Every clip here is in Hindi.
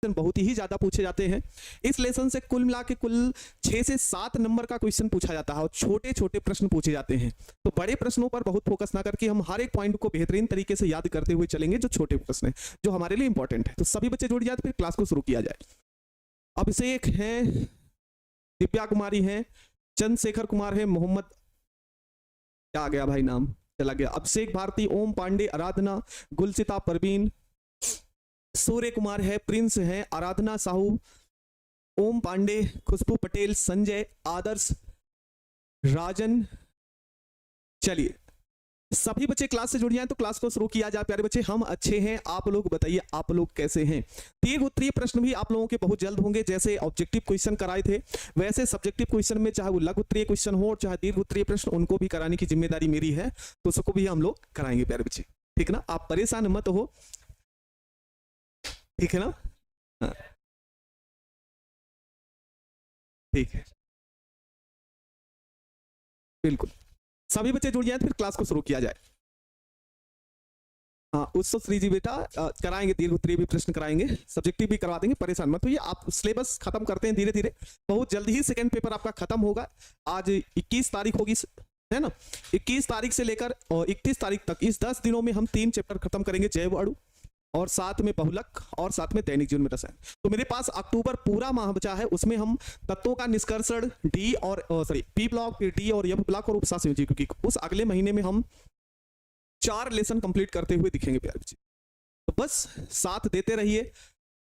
बहुत ही ज्यादा पूछे जाते हैं। इस लेसन से कुल मिला के कुल 6 से 7 नंबर का क्वेश्चन पूछा जाता है और छोटे छोटे प्रश्न पूछे जाते हैं। तो बड़े प्रश्नों पर बहुत फोकस ना करके हम हर एक पॉइंट को बेहतरीन तरीके से याद करते हुए चलेंगे जो छोटे प्रश्न है, जो हमारे लिए इंपॉर्टेंट है। तो सभी बच्चे जुड़ जाए तो फिर क्लास को शुरू किया जाए। अभिषेक है, दिव्या कुमारी है, चंद्रशेखर कुमार है, मोहम्मद क्या आ गया भाई, नाम चला गया, अभिषेक भारती, ओम पांडे, आराधना, गुलसिता परवीन, सूर्य कुमार है, प्रिंस है, आराधना साहू, ओम पांडे, खुशबू पटेल, संजय, आदर्श, राजन। चलिए सभी बच्चे क्लास से जुड़ जाएं तो क्लास को शुरू किया जाए। प्यारे बच्चे हम अच्छे हैं, आप लोग बताइए आप लोग कैसे हैं। दीर्घ उत्तरीय प्रश्न भी आप लोगों के बहुत जल्द होंगे। जैसे ऑब्जेक्टिव क्वेश्चन कराए थे वैसे सब्जेक्टिव क्वेश्चन में चाहे वो लघु उत्तरीय क्वेश्चन हो और चाहे दीर्घ उत्तरीय प्रश्न, उनको भी कराने की जिम्मेदारी मेरी है, तो उसको भी हम लोग कराएंगे प्यारे बच्चे, ठीक है ना। आप परेशान मत हो, ठीक है ना। हाँ ठीक है, बिल्कुल सभी बच्चे जुड़ जाए तो फिर क्लास को शुरू किया जाए। हाँ उत्सव श्री जी बेटा कराएंगे, दीर्घ उत्तरीय भी प्रश्न कराएंगे, सब्जेक्टिव भी करवा देंगे, परेशान मत होइए। आप सिलेबस खत्म करते हैं धीरे धीरे, बहुत जल्दी ही सेकंड पेपर आपका खत्म होगा। आज 21 तारीख होगी है ना, 21 तारीख से लेकर 31 तारीख तक इस 10 दिनों में हम 3 चैप्टर खत्म करेंगे, जैव अणु और साथ में बहुलक और साथ में दैनिक जीवन में रसायन। तो मेरे पास अक्टूबर पूरा माह बचा है, उसमें हम तत्वों का निष्कर्षण डी और पी ब्लॉक, फिर डी और एफ ब्लॉक और उपसा संयोजी, उस अगले महीने में हम 4 लेसन कंप्लीट करते हुए दिखेंगे प्यारे बच्चे। तो बस साथ देते रहिए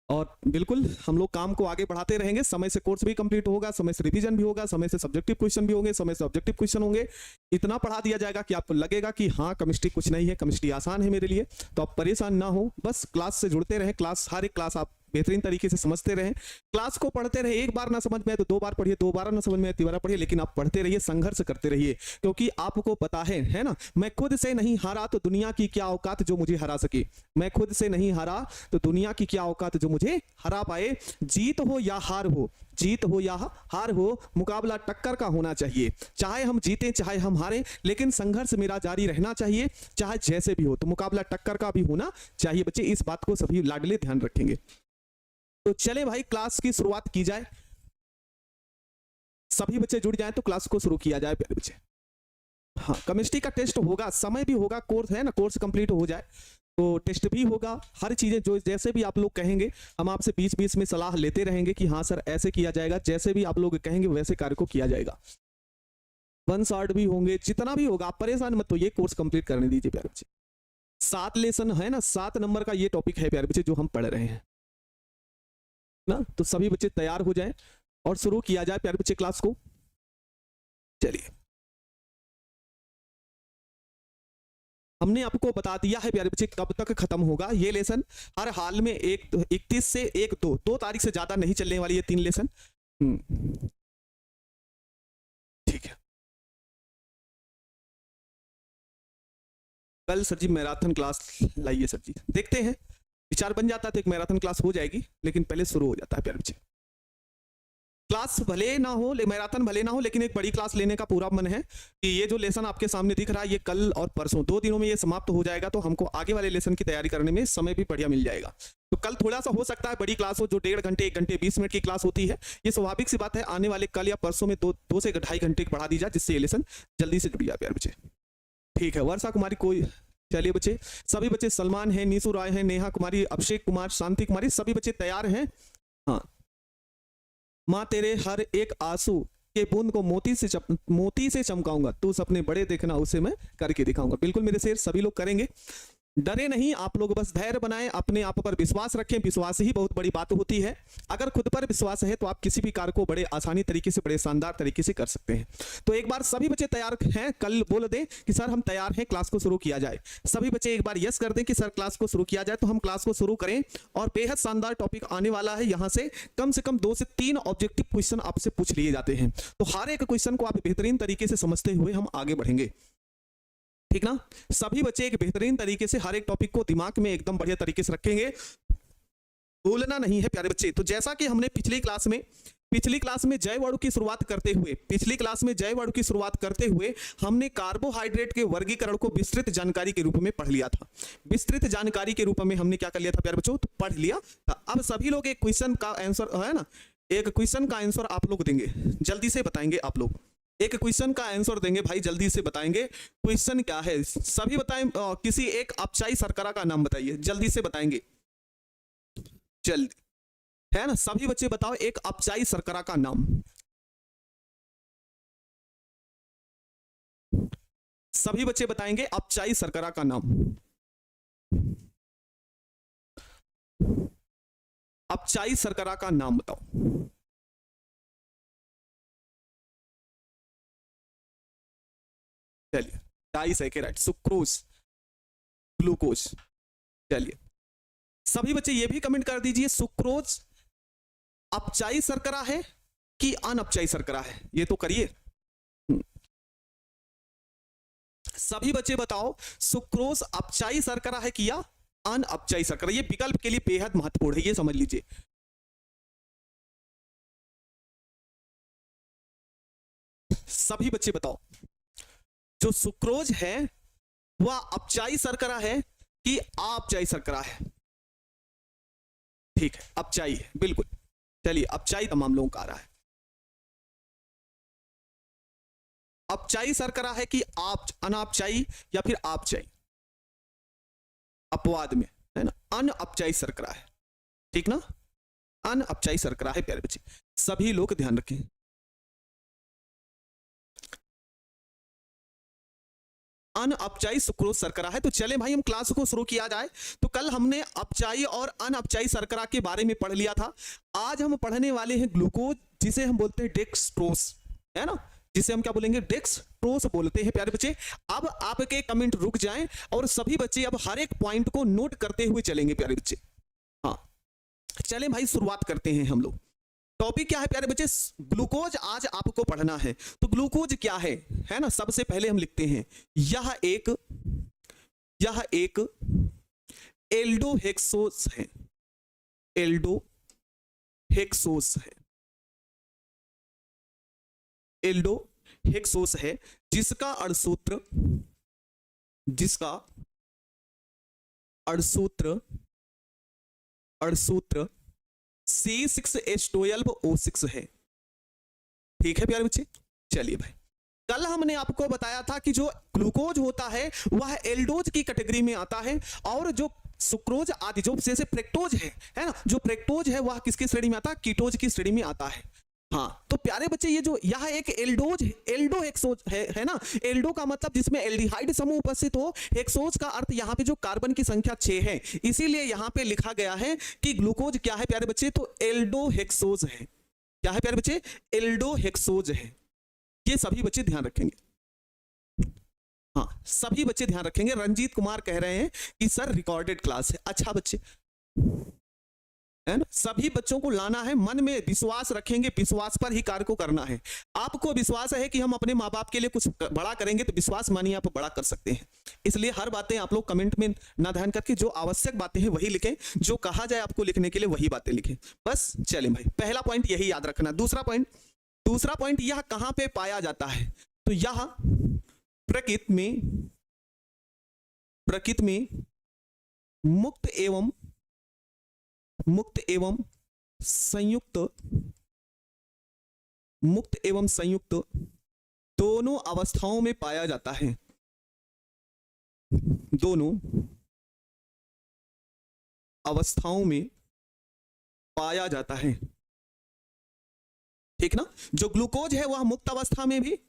और बिल्कुल हम लोग काम को आगे बढ़ाते रहेंगे। समय से कोर्स भी कंप्लीट होगा, समय से रिवीजन भी होगा, समय से सब्जेक्टिव क्वेश्चन भी होंगे, समय से ऑब्जेक्टिव क्वेश्चन होंगे। इतना पढ़ा दिया जाएगा कि आपको लगेगा कि हाँ केमिस्ट्री कुछ नहीं है, केमिस्ट्री आसान है मेरे लिए। तो आप परेशान ना हो, बस क्लास से जुड़ते रहें, क्लास हर एक क्लास आप बेहतरीन तरीके से समझते रहें, क्लास को पढ़ते रहे। एक बार ना समझ में आए तो 2 बार पढ़िए, 2 बार ना समझ में आए 3 बार पढ़िए, लेकिन आप पढ़ते रहिए, संघर्ष करते रहिए, क्योंकि आपको पता है ना, मैं खुद से नहीं हारा तो दुनिया की क्या औकात जो मुझे हरा सके। मैं खुद से नहीं हारा तो दुनिया की क्या औकात जो मुझे हरा पाए। जीत हो या हार हो, जीत हो या हार हो, मुकाबला टक्कर का होना चाहिए। चाहे हम जीतें चाहे हम हारें, लेकिन संघर्ष मेरा जारी रहना चाहिए, चाहे जैसे भी हो। तो मुकाबला टक्कर का भी होना चाहिए बच्चे, इस बात को सभी लाडले ध्यान रखेंगे। तो चले भाई क्लास की शुरुआत की जाए, सभी बच्चे जुड़ जाएं तो क्लास को शुरू किया जाए प्यारे बच्चे। हाँ केमिस्ट्री का टेस्ट होगा, समय भी होगा, कोर्स है ना, कोर्स कंप्लीट हो जाए तो टेस्ट भी होगा। हर चीजें जो जैसे भी आप लोग कहेंगे हम आपसे बीच बीच में सलाह लेते रहेंगे कि हाँ सर ऐसे किया जाएगा, जैसे भी आप लोग कहेंगे वैसे कार्य को किया जाएगा। 1 शॉट भी होंगे, जितना भी होगा आप परेशान मत होइए, कोर्स कंप्लीट करने दीजिए प्यारे बच्चे। 7 लेसन है ना, 7 नंबर का ये टॉपिक है प्यारे बच्चे जो हम पढ़ रहे हैं ना। तो सभी बच्चे तैयार हो जाएं और शुरू किया जाए प्यारे बच्चे क्लास को। चलिए हमने आपको बता दिया है प्यारे बच्चे कब तक खत्म होगा ये लेसन। हर हाल में 31 से 2 तारीख से ज्यादा नहीं चलने वाली है 3 लेसन। ठीक है, कल सर जी मैराथन क्लास लाइए सर जी, देखते हैं विचार बन जाता है तो एक मैराथन क्लास हो जाएगी, लेकिन पहले शुरू हो जाता है प्यारे बच्चे। क्लास भले ना हो, मैराथन भले ना हो, लेकिन एक बड़ी क्लास लेने का पूरा मन है कि ये जो लेसन आपके सामने दिख रहा है ये कल और परसों 2 दिनों में ये समाप्त हो जाएगा, तो हमको आगे वाले लेसन की तैयारी करने में समय भी बढ़िया मिल जाएगा। तो कल थोड़ा सा हो सकता है बड़ी क्लास हो, जो 1.5 घंटे 1 घंटे 20 मिनट की क्लास होती है, ये स्वाभाविक सी बात है। आने वाले कल या परसों में 2 से 2.5 घंटे बढ़ा दी जाए, जिससे ये लेसन जल्दी से जुड़ जाए प्यारे बच्चे। ठीक है, वर्षा कुमारी कोई, चलिए बच्चे सभी बच्चे, सलमान है, नीसू राय है, नेहा कुमारी, अभिषेक कुमार, शांति कुमारी, सभी बच्चे तैयार हैं। हाँ, माँ तेरे हर एक आंसू के बूंद को मोती से चमकाऊंगा, तू सपने बड़े देखना उसे मैं करके दिखाऊंगा। बिल्कुल मेरे शेर, सभी लोग करेंगे, डरे नहीं आप लोग, बस धैर्य बनाएं, अपने आप पर विश्वास रखें। विश्वास ही बहुत बड़ी बात होती है। अगर खुद पर विश्वास है तो आप किसी भी कार्य को बड़े आसानी तरीके से, बड़े शानदार तरीके से कर सकते हैं। तो एक बार सभी बच्चे तैयार हैं, कल बोल दें कि सर हम तैयार हैं, क्लास को शुरू किया जाए। सभी बच्चे एक बार यस कर दें कि सर क्लास को शुरू किया जाए, तो हम क्लास को शुरू करें। और बेहद शानदार टॉपिक आने वाला है, यहाँ से कम 2 से 3 ऑब्जेक्टिव क्वेश्चन आपसे पूछ लिए जाते हैं। तो हर एक क्वेश्चन को आप बेहतरीन तरीके से समझते हुए हम आगे बढ़ेंगे, ठीक ना। सभी बच्चे एक बेहतरीन तरीके से हर एक टॉपिक को दिमाग में एकदम बढ़िया तरीके से रखेंगे, भूलना नहीं है प्यारे बच्चे। तो जैसा कि हमने पिछली क्लास में पिछली क्लास में जैव की शुरुआत करते हुए हमने कार्बोहाइड्रेट के वर्गीकरण को विस्तृत जानकारी के रूप में पढ़ लिया था। विस्तृत जानकारी के रूप में हमने क्या कर लिया था प्यारे बच्चों, तो पढ़ लिया था। अब सभी लोग एक क्वेश्चन का आंसर है ना, एक क्वेश्चन का आंसर आप लोग देंगे, जल्दी से बताएंगे। आप लोग एक क्वेश्चन का आंसर देंगे भाई, जल्दी से बताएंगे। क्वेश्चन क्या है सभी बताएं। किसी एक अपचाई शर्करा का नाम बताइए, जल्दी से बताएंगे, जल्दी है ना। सभी बच्चे बताओ एक अपचाई शर्करा का नाम। सभी बच्चे बताएंगे अपचाई शर्करा का नाम। अपचाई शर्करा का नाम बताओ। चलिए डाइसैकेराइड, सुक्रोज, ग्लूकोज। चलिए सभी बच्चे ये भी कमेंट कर दीजिए सुक्रोज अपचाई शर्करा है कि अनअपचाई शर्करा है, ये तो करिए। सभी बच्चे बताओ सुक्रोज अपचाई शर्करा है कि या अनअपचाई शर्करा। ये विकल्प के लिए बेहद महत्वपूर्ण है, ये समझ लीजिए। सभी बच्चे बताओ जो सुक्रोज है वह अपचाई शर्करा है कि अपचाई शर्करा है। ठीक है, अपचाई है बिल्कुल। चलिए अपचाई तमाम लोगों का आ रहा है। अपचाई शर्करा है कि अनअपचाई या फिर अपचाई, अपवाद में है ना, अनअपचाई शर्करा है। ठीक ना, अनअपचाई शर्करा है प्यारे बच्चे, सभी लोग ध्यान रखें। अनअपचाई सुक्रोज शर्करा है। तो चले भाई हम क्लास को शुरू किया जाए। तो कल हमने अपचाई और अनअपचाई शर्करा के बारे में पढ़ लिया था। आज हम पढ़ने वाले हैं ग्लूकोज, जिसे हम बोलते हैं डेक्सट्रोज, है ना, जिसे हम क्या बोलेंगे, डेक्सट्रोज बोलते हैं प्यारे बच्चे। अब आपके कमेंट रुक जाएं और सभी बच्चे अब हर एक पॉइंट को नोट करते हुए चलेंगे प्यारे बच्चे। हाँ चलें भाई शुरुआत करते हैं हम लोग। टॉपिक क्या है प्यारे बच्चे, ग्लूकोज आज आपको पढ़ना है। तो ग्लूकोज क्या है ना, सबसे पहले हम लिखते हैं यह एक एल्डोहेक्सोस है, एल्डोहेक्सोस है, एल्डोहेक्सोस है, जिसका अणुसूत्र C6H12O6 है। ठीक है प्यारे बच्चे। चलिए भाई कल हमने आपको बताया था कि जो ग्लूकोज होता है वह एल्डोज की कैटेगरी में आता है, और जो सुक्रोज आदि जो जैसे फ्रक्टोज है ना, जो फ्रक्टोज है वह किसकी श्रेणी में आता है, कीटोज की श्रेणी में आता है। हाँ तो प्यारे बच्चे ये जो यह एक एल्डो हेक्सोज है ना, एल्डो का मतलब जिसमें एल्डिहाइड समूह उपस्थित हो, हेक्सोज का अर्थ यहाँ पे जो कार्बन की संख्या 6 है, इसीलिए यहाँ पे लिखा गया है कि ग्लूकोज क्या है प्यारे बच्चे, तो एल्डो हेक्सोज है। क्या है प्यारे बच्चे, एल्डो हेक्सोज है। ये सभी बच्चे ध्यान रखेंगे। हाँ सभी बच्चे ध्यान रखेंगे। रंजीत कुमार कह रहे हैं कि सर रिकॉर्डेड क्लास है। अच्छा बच्चे है ना, सभी बच्चों को लाना है, मन में विश्वास रखेंगे, विश्वास पर ही कार्य को करना है। आपको विश्वास है कि हम अपने माँ बाप के लिए कुछ बड़ा करेंगे, तो विश्वास मानिए आप बड़ा कर सकते हैं। इसलिए हर बातें आप लोग कमेंट में ना ध्यान करके जो आवश्यक बातें हैं वही लिखें, जो कहा जाए आपको लिखने के लिए वही बातें लिखें। बस चलें भाई, पहला पॉइंट यही याद रखना। दूसरा पॉइंट यह कहां पे पाया जाता है, तो यह प्रकृति में मुक्त एवं संयुक्त दोनों अवस्थाओं में पाया जाता है। दोनों अवस्थाओं में पाया जाता है। ठीक ना, जो ग्लूकोज है वह मुक्त अवस्था में भी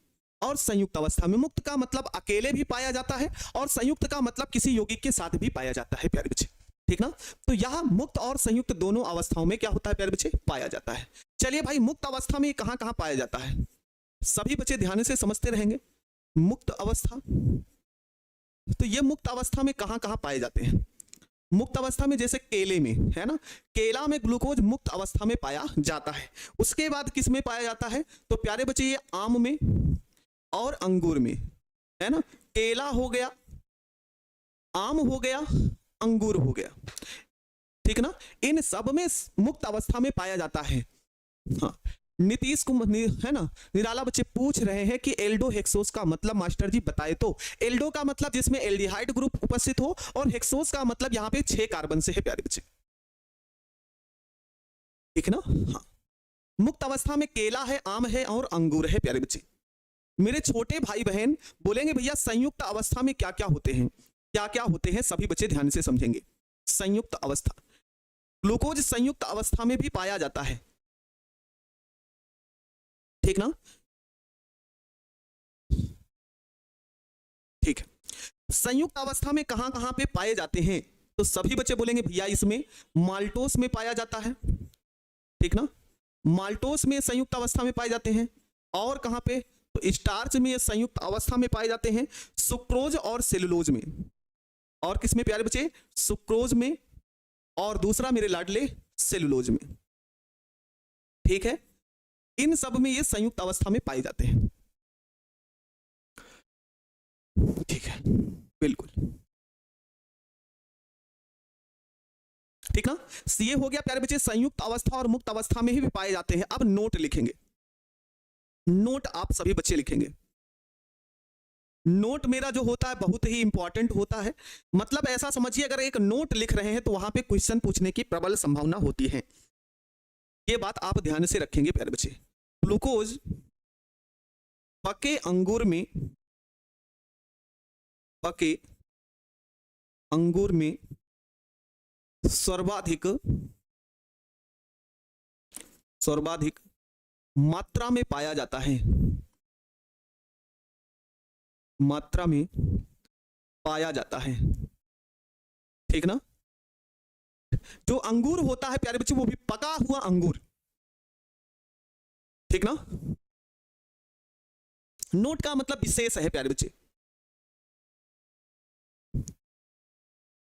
और संयुक्त अवस्था में। मुक्त का मतलब अकेले भी पाया जाता है, और संयुक्त का मतलब किसी यौगिक के साथ भी पाया जाता है प्यारे बच्चे। ठीक ना, तो यह मुक्त और संयुक्त दोनों अवस्थाओं में क्या होता है प्यारे बच्चे, पाया जाता है। चलिए भाई मुक्त अवस्था में कहां कहां पाया जाता है, सभी बच्चे ध्यान से समझते रहेंगे। मुक्त अवस्था, तो ये मुक्त अवस्था में कहां कहां पाए जाते हैं। मुक्त अवस्था में जैसे केले में है ना, केला में ग्लूकोज मुक्त अवस्था में पाया जाता है। उसके बाद किस में पाया जाता है, तो प्यारे बच्चे ये आम में और अंगूर में, है ना। केला हो गया, आम हो गया, अंगूर हो गया। ठीक ना, इन सब में मुक्त अवस्था में पाया जाता है। हाँ नीतीश कुमार है ना, निराला बच्चे पूछ रहे हैं कि एल्डो हेक्सोस का मतलब मास्टर जी बताए तो। एल्डो का मतलब जिसमें एल्डिहाइड ग्रुप उपस्थित हो, और हेक्सोस का मतलब यहाँ पे 6 कार्बन से है प्यारे बच्चे, ठीक ना। हाँ, मुक्त अवस्था में केला है, आम है और अंगूर है प्यारे बच्चे। मेरे छोटे भाई बहन बोलेंगे भैया संयुक्त अवस्था में क्या क्या होते हैं, क्या क्या होते हैं, सभी बच्चे ध्यान से समझेंगे। संयुक्त अवस्था, ग्लूकोज संयुक्त अवस्था में भी पाया जाता है, ठीक ना, ठीक है। संयुक्त अवस्था में कहां कहां पे पाए जाते हैं, तो सभी बच्चे बोलेंगे भैया इसमें माल्टोस में पाया जाता है, ठीक ना, माल्टोस में संयुक्त अवस्था में पाए जाते हैं। और कहां पे, तो स्टार्च में संयुक्त अवस्था में पाए जाते हैं, सुक्रोज और सेलुलोज में। और किस में प्यारे बच्चे, सुक्रोज में, और दूसरा मेरे लाडले सेलुलोज में, ठीक है। इन सब में ये संयुक्त अवस्था में पाए जाते हैं, ठीक है, बिल्कुल, ठीक ना। ये हो गया प्यारे बच्चे संयुक्त अवस्था और मुक्त अवस्था में ही पाए जाते हैं। अब नोट लिखेंगे, नोट आप सभी बच्चे लिखेंगे। नोट मेरा जो होता है बहुत ही इंपॉर्टेंट होता है, मतलब ऐसा समझिए अगर एक नोट लिख रहे हैं तो वहां पे क्वेश्चन पूछने की प्रबल संभावना होती है, ये बात आप ध्यान से रखेंगे प्यारे बच्चे। ग्लूकोज पके अंगूर में, पके अंगूर में सर्वाधिक मात्रा में पाया जाता है, मात्रा में पाया जाता है, ठीक ना। जो अंगूर होता है प्यारे बच्चे वो भी पका हुआ अंगूर, ठीक ना। नोट का मतलब विशेष है प्यारे बच्चे,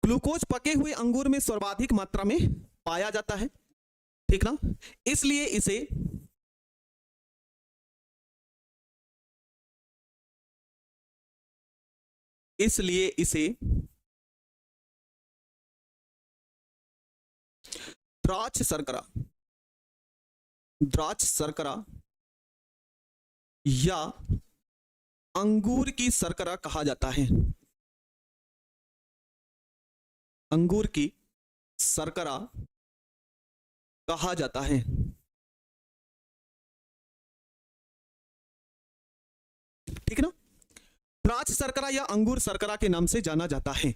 ग्लूकोज पके हुए अंगूर में सर्वाधिक मात्रा में पाया जाता है, ठीक ना। इसलिए इसे द्राक्ष शर्करा या अंगूर की शर्करा कहा जाता है, अंगूर की शर्करा कहा जाता है, ठीक है ना। द्राक्ष शर्करा या अंगूर शर्करा के नाम से जाना जाता है।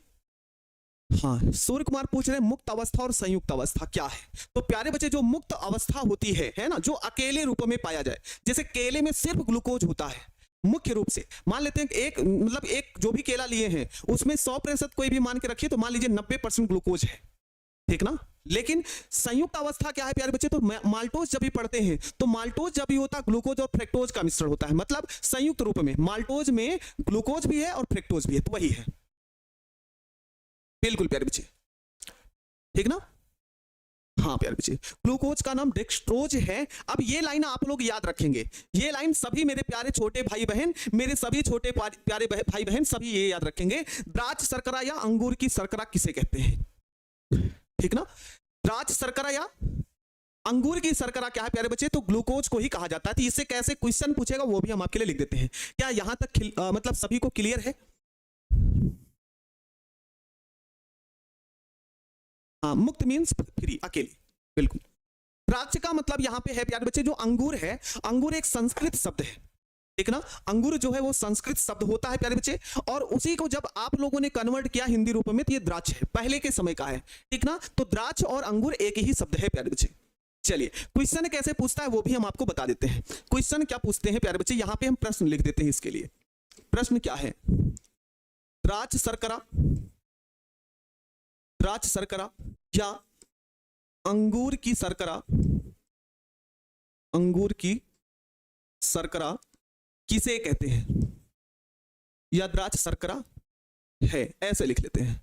हाँ, सूर्य कुमार पूछ रहे हैं मुक्त अवस्था और संयुक्त अवस्था क्या है। तो प्यारे बच्चे जो मुक्त अवस्था होती है ना, जो अकेले रूप में पाया जाए, जैसे केले में सिर्फ ग्लूकोज होता है मुख्य रूप से। मान लेते हैं एक मतलब एक जो भी केला लिए हैं उसमें 100% कोई भी मान के रखिए, तो मान लीजिए 90% ग्लूकोज है, ठीक ना। लेकिन संयुक्त अवस्था क्या है प्यारे बच्चे, तो माल्टोज जब भी पढ़ते हैं तो माल्टोज जब भी होता है ग्लूकोज और फ्रक्टोज का मिश्रण होता है, मतलब संयुक्त रूप में माल्टोज में ग्लूकोज भी है और फ्रक्टोज भी है, तो वही है, बिल्कुल प्यारे बच्चे, ठीक ना। हाँ प्यारे बच्चे, ग्लूकोज का नाम डेक्सट्रोज है। अब ये लाइन आप लोग याद रखेंगे, ये लाइन सभी मेरे प्यारे छोटे भाई बहन, मेरे सभी छोटे प्यारे भाई बहन सभी ये याद रखेंगे। द्राक्ष शर्करा या अंगूर की शर्करा किसे कहते हैं, ठीक ना। द्राक्ष शर्करा या अंगूर की शर्करा क्या है प्यारे बच्चे, तो ग्लूकोज को ही कहा जाता है। तो इससे कैसे क्वेश्चन पूछेगा वो भी हम आपके लिए लिख देते हैं। क्या यहां तक मतलब सभी को क्लियर है। हाँ, मुक्त मीन्स फ्री, अकेले, बिल्कुल। द्राक्ष का मतलब यहां पे है प्यारे बच्चे जो अंगूर है, अंगूर एक संस्कृत शब्द है, ठीक ना। अंगूर जो है वो संस्कृत शब्द होता है प्यारे बच्चे, और उसी को जब आप लोगों ने कन्वर्ट किया हिंदी रूप में तो ये द्राक्ष है, पहले के समय का है, ठीक ना। तो द्राक्ष और अंगूर एक ही शब्द है प्यारे बच्चे। चलिए क्वेश्चन कैसे पूछता है वो भी हम आपको बता देते हैं। क्वेश्चन क्या पूछते हैं प्यारे बच्चे, यहां पे हम प्रश्न लिख देते हैं। इसके लिए प्रश्न क्या है, द्राक्ष शर्करा या अंगूर की शर्करा किसे कहते हैं, या द्राक्ष शर्करा है, ऐसे लिख लेते हैं।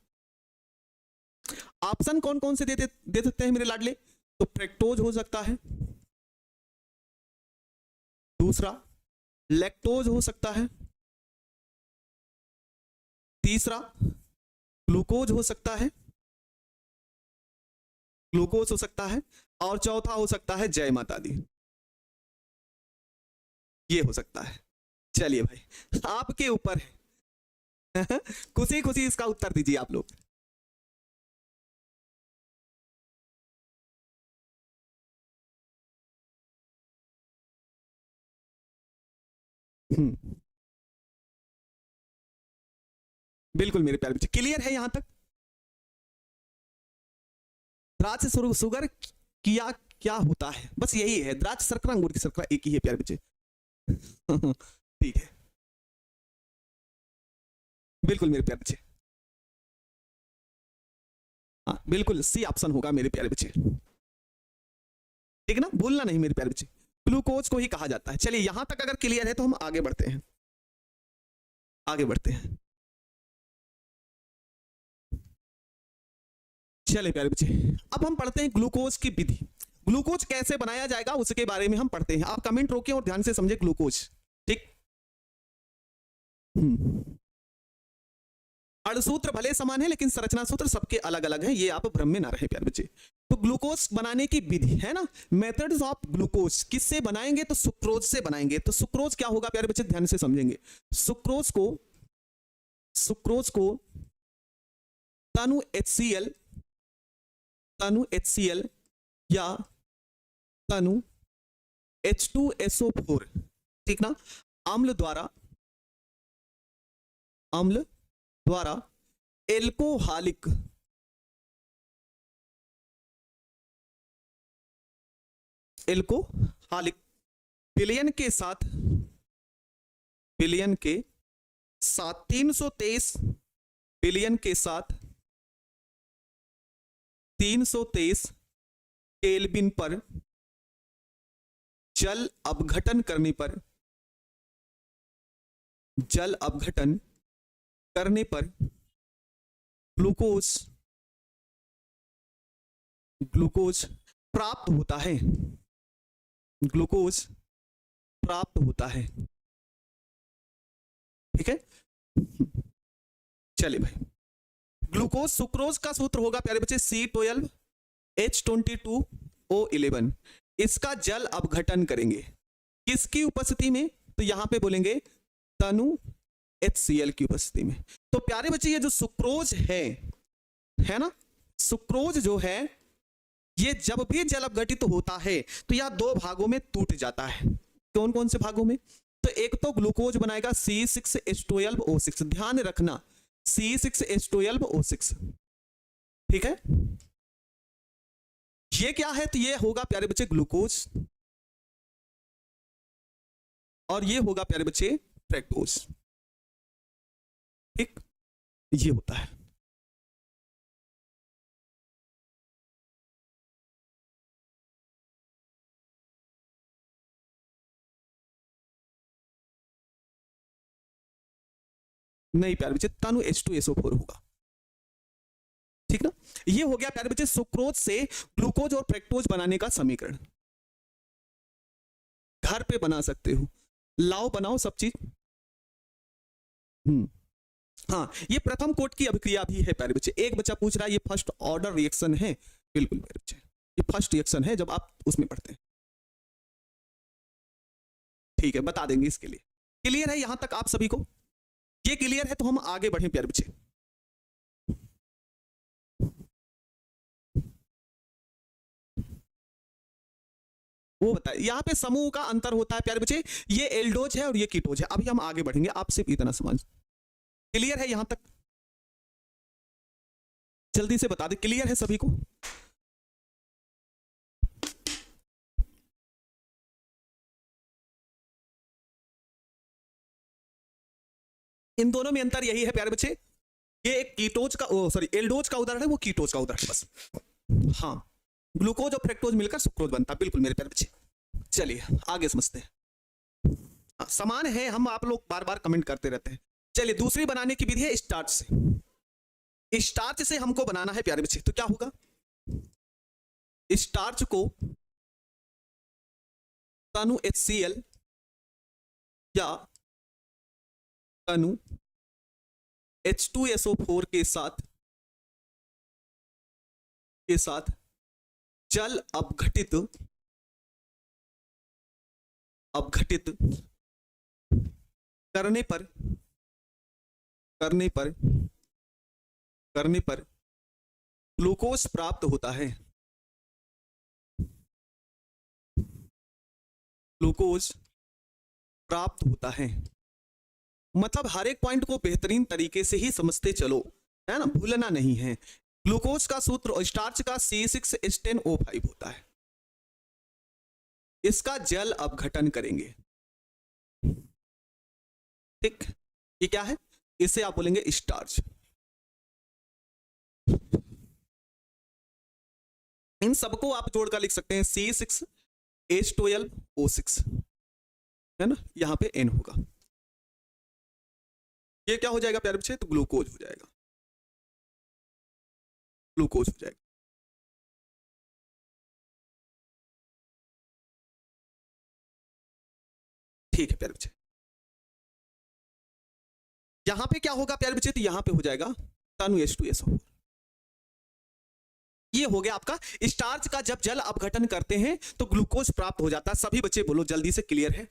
ऑप्शन कौन कौन से दे सकते हैं मेरे लाडले, तो फ्रक्टोज हो सकता है, दूसरा लैक्टोज हो सकता है, तीसरा ग्लूकोज हो सकता है, और चौथा हो सकता है जय माता दी। ये हो सकता है। चलिए भाई आपके ऊपर है खुशी खुशी इसका उत्तर दीजिए आप लोग। बिल्कुल मेरे प्यारे बच्चे, क्लियर है यहां तक? द्राक्ष से सुगर किया क्या होता है, बस यही है, द्राक्ष शर्करा अंगूर की शर्करा एक ही है प्यारे बच्चे ठीक है, बिल्कुल मेरे प्यारे बच्चे, हाँ बिल्कुल सी ऑप्शन होगा मेरे प्यारे बच्चे, ठीक है ना, भूलना नहीं मेरे प्यारे बच्चे, ग्लूकोज को ही कहा जाता है। चलिए यहां तक अगर क्लियर है तो हम आगे बढ़ते हैं, आगे बढ़ते हैं। चलिए प्यारे बच्चे, अब हम पढ़ते हैं ग्लूकोज की विधि, ग्लूकोज कैसे बनाया जाएगा उसके बारे में हम पढ़ते हैं। आप कमेंट रोकिए और ध्यान से समझे ग्लूकोज, ठीक। अणुसूत्र भले समान है लेकिन संरचना सूत्र सबके अलग अलग है, ये आप भ्रम में ना रहे प्यारे बच्चे। तो ग्लूकोज बनाने की विधि है ना, मेथड्स ऑफ ग्लूकोज, किससे बनाएंगे तो सुक्रोज से बनाएंगे। तो सुक्रोज क्या होगा प्यारे बच्चे, ध्यान से समझेंगे। सुक्रोज को तनु HCl, तनु HCl या तनु H2SO4, ठीक ना, अम्ल द्वारा एल्कोहालिक विलयन के साथ 323 विलयन के साथ 323 केल्विन पर जल अपघटन करने पर ग्लूकोज प्राप्त होता है, ठीक है। चलिए भाई, ग्लूकोज सुक्रोज का सूत्र होगा प्यारे बच्चे C12H22O11, इसका जल अपघटन करेंगे किसकी उपस्थिति में, तो यहां पे बोलेंगे तनु HCl की उपस्थिति में। तो प्यारे बच्चे ये जो सुक्रोज है ना, सुक्रोज जो है ये जब भी जल अपघटित होता है तो यह दो भागों में टूट जाता है। कौन कौन से भागों में, तो एक तो ग्लूकोज बनाएगा C6H12O6, ध्यान रखना C6H12O6, ठीक है। ये क्या है, तो ये होगा प्यारे बच्चे ग्लूकोज और ये होगा प्यारे बच्चे फ्रक्टोज, ठीक, ये होता है। नहीं प्यारे बच्चे, तनु H2SO4 होगा, ठीक ना। ये हो गया प्यारे बच्चे सुक्रोज से ग्लूकोज और फ्रक्टोज बनाने का समीकरण। घर पे बना सकते हो, लाओ बनाओ सब चीज। हाँ, ये प्रथम कोट की अभिक्रिया भी है प्यारे बच्चे। एक बच्चा पूछ रहा है ये फर्स्ट ऑर्डर रिएक्शन है, बिल्कुल प्यारे बच्चे ये फर्स्ट रिएक्शन है जब आप उसमें पढ़ते हैं, ठीक है, बता देंगे इसके लिए। क्लियर है यहां तक आप सभी को, ये क्लियर है तो हम आगे बढ़े प्यारे बच्चे। वो बताए यहां पे समूह का अंतर होता है प्यारे बच्चे, ये एल्डोज है और ये कीटोज है। अभी हम आगे बढ़ेंगे, आप सिर्फ इतना समझ, क्लियर है यहां तक, जल्दी से बता दे, क्लियर है सभी को। इन दोनों में अंतर यही है प्यारे बच्चे, ये एक कीटोज का सॉरी एल्डोज का उदाहरण है, वो कीटोज का उदाहरण है बस। हाँ, ग्लूकोज और फ्रक्टोज मिलकर सुक्रोज बनता है, बिल्कुल मेरे प्यारे बच्चे। चलिए आगे समझते हैं। समान है, हम आप लोग बार बार कमेंट करते रहते हैं। चलिए दूसरी बनाने की विधि है स्टार्च से। स्टार्च से हमको बनाना है प्यारे बच्चे, तो क्या होगा, स्टार्च को तनु HCl या तनु H2SO4 के साथ जल अपघटित करने पर करने पर करने पर ग्लूकोज प्राप्त होता है, ग्लूकोज प्राप्त होता है। मतलब हर एक पॉइंट को बेहतरीन तरीके से ही समझते चलो, है ना, भूलना नहीं है। ग्लूकोज का सूत्र और स्टार्च का C6H10O5 होता है। इसका जल अपघटन करेंगे, ठीक, ये क्या है, इसे आप बोलेंगे स्टार्च। इन सबको आप जोड़कर लिख सकते हैं C6H12O6, है ना, यहां पे N होगा। ये क्या हो जाएगा प्यारे बच्चे, तो ग्लूकोज हो जाएगा, ग्लूकोज हो जाएगा। ठीक है प्यारे बच्चे, यहां पे क्या होगा प्यारे बच्चे, तो यहां पे हो जाएगा तनु H2SO4। ये हो गया आपका स्टार्च का जब जल अपघटन करते हैं तो ग्लूकोज प्राप्त हो जाता है। सभी बच्चे बोलो जल्दी से, क्लियर है?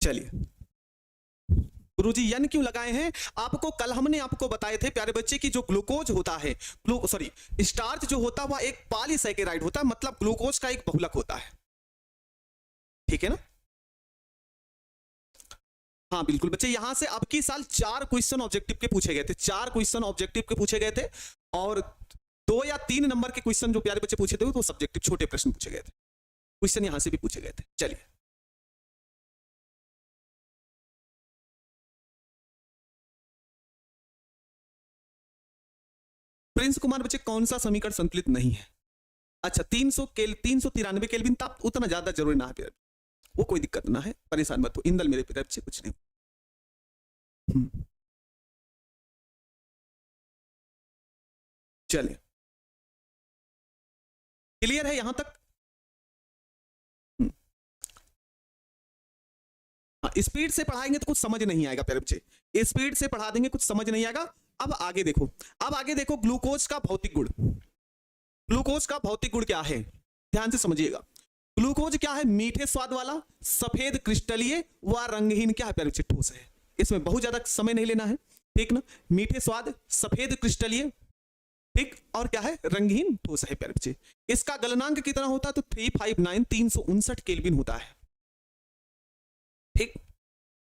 चलिए, गुरुजी यन क्यों लगाए हैं? आपको कल हमने आपको बताए थे प्यारे बच्चे की जो ग्लूकोज होता है, सॉरी स्टार्च जो होता है वह एक पॉलीसैकेराइड होता है, मतलब ग्लूकोज का एक बहुलक होता है, ठीक है ना? हाँ बिल्कुल बच्चे, यहां से अब की साल 4 क्वेश्चन ऑब्जेक्टिव के पूछे गए थे, 4 क्वेश्चन ऑब्जेक्टिव के पूछे गए थे, और 2 या 3 नंबर के क्वेश्चन जो प्यारे बच्चे पूछे थे वो सब्जेक्टिव छोटे प्रश्न पूछे गए थे, क्वेश्चन यहां से भी पूछे गए थे। चलिए प्रिंस कुमार बच्चे, कौन सा समीकरण संतुलित नहीं है? अच्छा 393 केल्विन, ताप उतना ज्यादा जरूरी ना है, वो कोई दिक्कत ना है, परेशान मत हो, इंदल मेरे पिता बच्चे कुछ नहीं। चलिए क्लियर है यहां तक? हाँ, स्पीड से पढ़ाएंगे तो कुछ समझ नहीं आएगा प्यारे बच्चे, स्पीड से पढ़ा देंगे कुछ समझ नहीं आएगा। अब आगे देखो, अब आगे देखो ग्लूकोज का भौतिक गुण, ग्लूकोज का भौतिक गुण क्या है, ध्यान से समझिएगा। ग्लूकोज क्या है, मीठे स्वाद वाला, सफेद क्रिस्टलीय व रंगहीन, क्या है प्यारे बच्चे, ठोस है। इसमें बहुत ज्यादा समय नहीं लेना है, ठीक ना, मीठे स्वाद, सफेद क्रिस्टलीय, ठीक, और क्या है, रंगहीन ठोस है प्यारे बच्चे। इसका गलनांक कितना होता है, तो 359 केल्विन होता है, ठीक।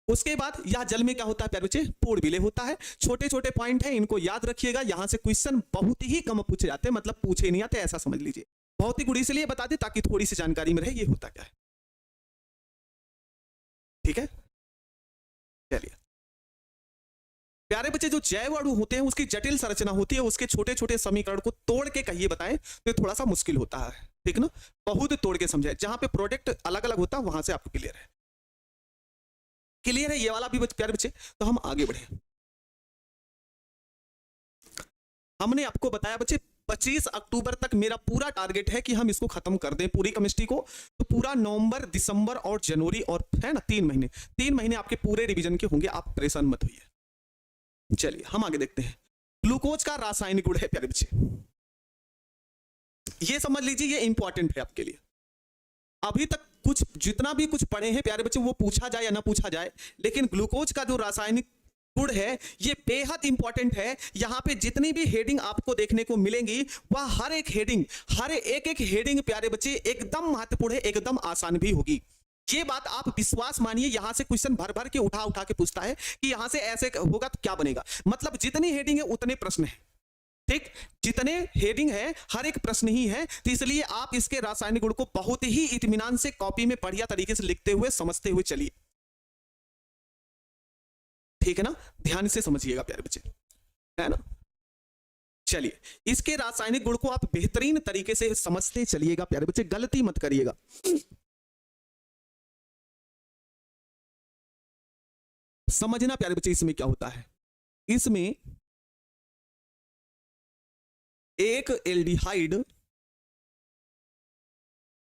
उसके बाद यह जल में क्या होता है प्यारे बच्चे, पूर्ण विलय होता है। छोटे छोटे पॉइंट है, इनको याद रखिएगा, यहां से क्वेश्चन बहुत ही कम पूछे जाते हैं, मतलब पूछे नहीं आते, ऐसा समझ लीजिए। भौतिक गुण इसलिए बता दी ताकि थोड़ी सी जानकारी में रहे ये होता क्या है, ठीक है। चलिए प्यारे बच्चे, जो जैव अणु होते हैं उसकी जटिल संरचना होती है, उसके छोटे छोटे समीकरण को तोड़ के कहिए बताएं तो थोड़ा सा मुश्किल होता है, ठीक ना, बहुत तोड़ के समझाए, जहां पे प्रोडक्ट अलग अलग होता है वहां से आपको क्लियर है, क्लियर है ये वाला भी प्यारे बच्चे। तो हम आगे बढ़े, हमने आपको बताया बच्चे 25 अक्टूबर तक मेरा पूरा टारगेट है कि हम इसको खत्म कर दें पूरी केमिस्ट्री को, तो पूरा नवंबर, दिसंबर और जनवरी, और है ना 3 महीने आपके पूरे रिवीजन के होंगे, आप परेशान मत होइए। चलिए हम आगे देखते हैं, ग्लूकोज का रासायनिक गुण है प्यारे बच्चे, ये समझ लीजिए, ये इंपॉर्टेंट है आपके लिए। अभी तक कुछ जितना भी कुछ पढ़े हैं प्यारे बच्चे वो पूछा जाए या ना पूछा जाए, लेकिन ग्लूकोज का जो रासायनिक गुण है ये बेहद इंपॉर्टेंट है। यहां पे जितनी भी हेडिंग आपको देखने को मिलेंगी वह हर एक हेडिंग, हर एक हेडिंग प्यारे बच्चे एकदम महत्वपूर्ण है, एकदम आसान भी होगी। ये बात आप विश्वास मानिए, यहां से क्वेश्चन भर भर के उठा के पूछता है कि यहां से ऐसे होगा तो क्या बनेगा, मतलब जितनी हेडिंग है उतने प्रश्न है, ठीक, जितने हेडिंग है हर एक प्रश्न ही है, तो इसलिए आप इसके रासायनिक गुण को बहुत ही इत्मीनान से कॉपी में बढ़िया तरीके से लिखते हुए समझते हुए चलिए, ठीक है ना, ध्यान से समझिएगा प्यारे बच्चे, है ना। चलिए इसके रासायनिक गुण को आप बेहतरीन तरीके से समझते चलिएगा प्यारे बच्चे, गलती मत करिएगा। समझना प्यारे बच्चे, इसमें क्या होता है, इसमें एक एल्डिहाइड,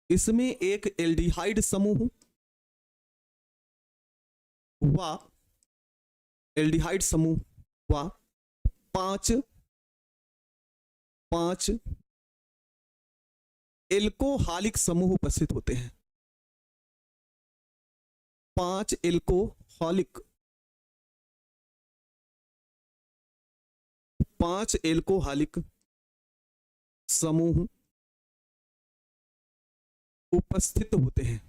इसमें एक एल्डिहाइड समूह व एल्डिहाइड समूह व 5 एल्कोहलिक समूह उपस्थित होते हैं। 5 एल्कोहलिक 5 एल्कोहलिक समूह उपस्थित होते हैं।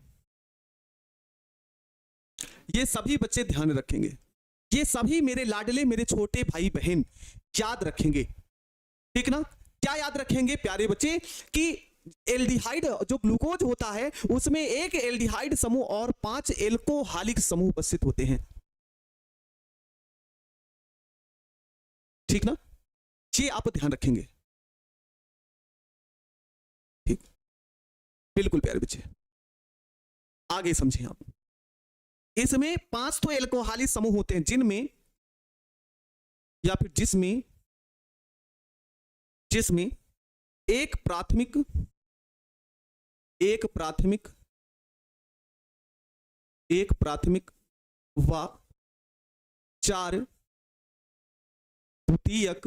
ये सभी बच्चे ध्यान रखेंगे, ये सभी मेरे लाडले मेरे छोटे भाई बहन याद रखेंगे, ठीक ना। क्या याद रखेंगे प्यारे बच्चे कि एल्डिहाइड जो ग्लूकोज होता है उसमें एक एल्डिहाइड समूह और 5 एल्कोहलिक समूह उपस्थित होते हैं, ठीक ना। ये आप ध्यान रखेंगे, ठीक, बिल्कुल प्यारे बच्चे। आगे समझें आप, इसमें 5 तो एल्कोहलिक समूह होते हैं जिनमें या फिर जिसमें एक प्राथमिक व 4 द्वितीयक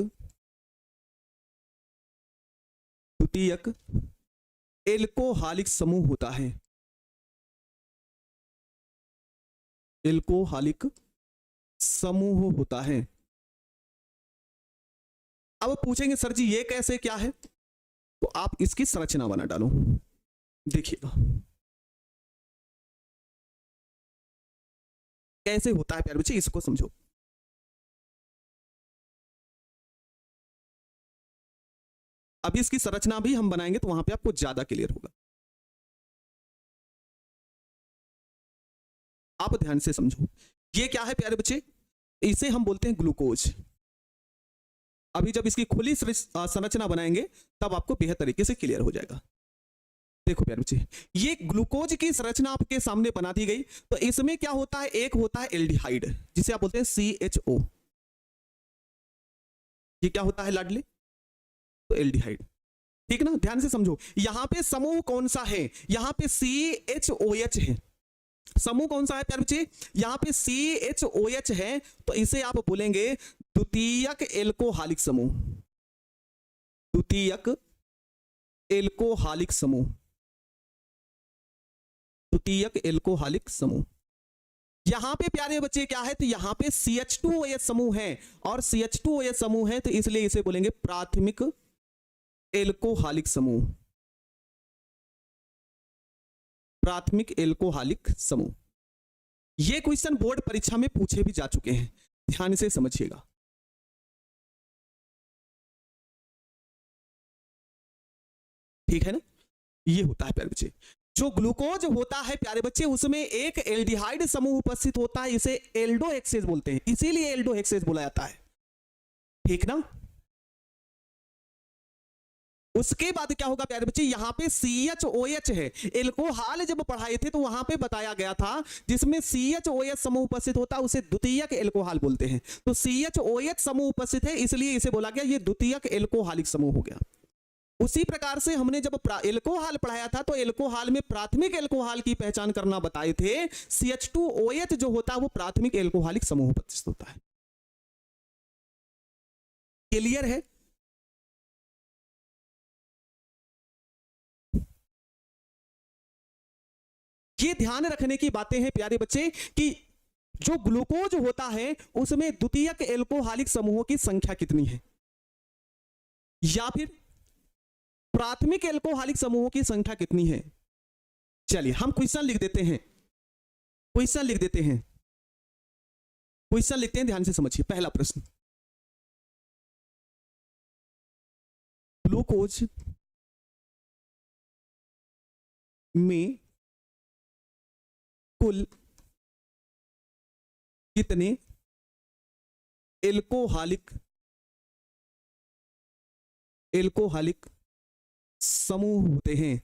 एल्कोहलिक समूह होता है। एल्कोहलिक समूह होता है। अब पूछेंगे सर जी ये कैसे क्या है, तो आप इसकी संरचना बना डालो, देखिएगा कैसे होता है प्यारे बच्चे, इसको समझो। अभी इसकी संरचना भी हम बनाएंगे तो वहां पे आपको ज्यादा क्लियर होगा, आप ध्यान से समझो। ये क्या है प्यारे बच्चे, इसे हम बोलते हैं ग्लूकोज। अभी जब इसकी खुली संरचना बनाएंगे तब आपको बेहद तरीके से क्लियर हो जाएगा। देखो प्यारे बच्चे, ये ग्लूकोज की संरचना आपके सामने बना दी गई, तो इसमें क्या होता है, एक होता है एल्डिहाइड जिसे आप बोलते हैं CHO। ये क्या होता है लाडले, तो एल्डिहाइड, ठीक ना। ध्यान से समझो, यहां पे समूह कौन सा है, यहां पे CHOH है। समूह कौन सा है प्यारे बच्चे, यहां पे CHOH है, तो इसे आप बोलेंगे द्वितीयक एल्कोहलिक समूह। द्वितीयक एल्कोहलिक समूह, द्वितीयक एल्कोहलिक समूह। यहां पे प्यारे बच्चे क्या है, तो यहां पे CH2OH समूह है, और CH2OH समूह है तो इसलिए इसे बोलेंगे प्राथमिक एल्कोहलिक समूह। प्राथमिक एल्कोहलिक समूह। ये क्वेश्चन बोर्ड परीक्षा में पूछे भी जा चुके हैं, ध्यान से समझिएगा। ठीक है ना, ये होता है प्यारे बच्चे। जो ग्लूकोज होता है प्यारे बच्चे उसमें एक एल्डिहाइड समूह उपस्थित होता है, इसे एल्डोहेक्सेज बोलते हैं, इसीलिए एल्डोहेक्सेज बोला जाता है, ठीक ना। उसके बाद क्या होगा प्यारे बच्चे, यहां पे CHOH है। एल्कोहल जब पढ़ाए थे तो वहां पे बताया गया था जिसमें CHOH समूह उपस्थित होता है उसे द्वितीयक एल्कोहल बोलते हैं। तो CHOH समूह उपस्थित है इसलिए इसे बोला गया ये द्वितीयक एल्कोहलिक समूह हो गया। उसी प्रकार से हमने जब एल्कोहल पढ़ाया था तो एल्कोहल में प्राथमिक एल्कोहल की पहचान करना बताए थे। CH2OH जो होता है वो प्राथमिक एल्कोहलिक समूह उपस्थित होता है। क्लियर है, ये ध्यान रखने की बातें हैं प्यारे बच्चे कि जो ग्लूकोज होता है उसमें द्वितीयक एल्कोहलिक समूहों की संख्या कितनी है, या फिर प्राथमिक एल्कोहलिक समूहों की संख्या कितनी है। चलिए हम क्वेश्चन लिख देते हैं, क्वेश्चन लिखते हैं, ध्यान से समझिए। पहला प्रश्न, ग्लूकोज में कुल कितने एल्कोहलिक समूह होते हैं।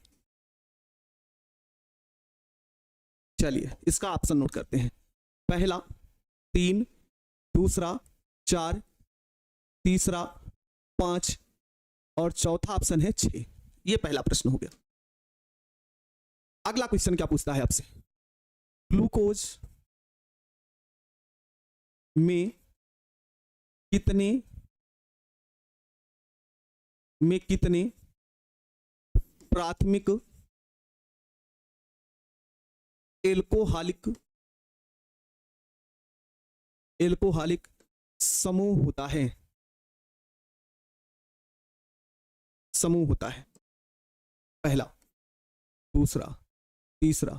चलिए इसका ऑप्शन नोट करते हैं। पहला 3, दूसरा 4, तीसरा 5 और चौथा ऑप्शन है 6। ये पहला प्रश्न हो गया। अगला क्वेश्चन क्या पूछता है आपसे, ग्लूकोज में कितने प्राथमिक एल्कोहलिक समूह होता है। पहला, दूसरा, तीसरा,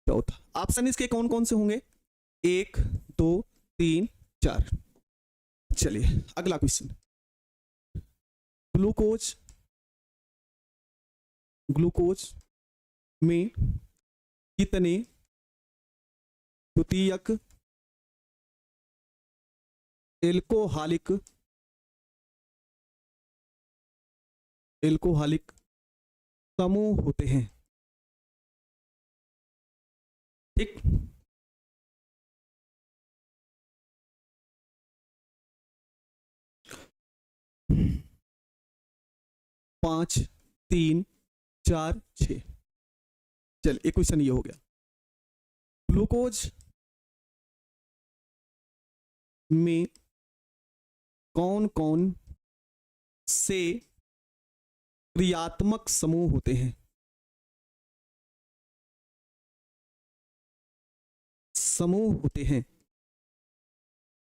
चौथा। ऑप्शन इसके कौन कौन से होंगे? 1 2 3 4। चलिए अगला क्वेश्चन। ग्लूकोज में कितने द्वितीयक एल्कोहलिक समूह होते हैं? ठीक, पांच, 3, 4, 6। चल एक क्वेश्चन ये हो गया। ग्लूकोज में कौन कौन से क्रियात्मक समूह होते हैं?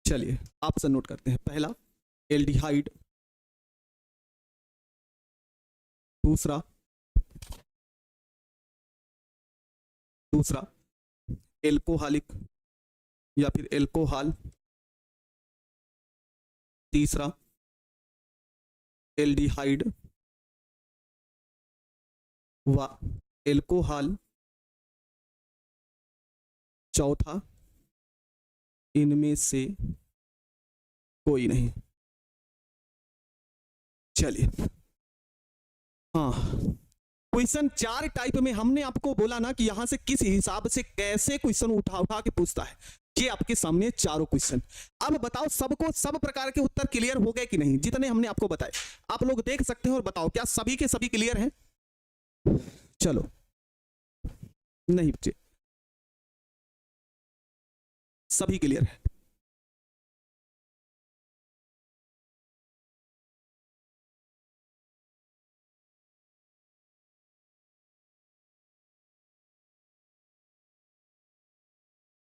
चलिए ऑप्शन नोट करते हैं। पहला एल्डिहाइड, दूसरा एल्कोहलिक या फिर एल्कोहल, तीसरा एल्डिहाइड व एल्कोहल, चौथा इनमें से कोई नहीं। चलिए हाँ, क्वेश्चन 4 टाइप में हमने आपको बोला ना कि यहां से किस हिसाब से कैसे क्वेश्चन उठा के पूछता है। ये आपके सामने चारों क्वेश्चन। अब बताओ सबको सब प्रकार के उत्तर क्लियर हो गए कि नहीं? जितने हमने आपको बताए आप लोग देख सकते हैं और बताओ क्या सभी के सभी क्लियर हैं? चलो नहीं बच्चे, सभी क्लियर है।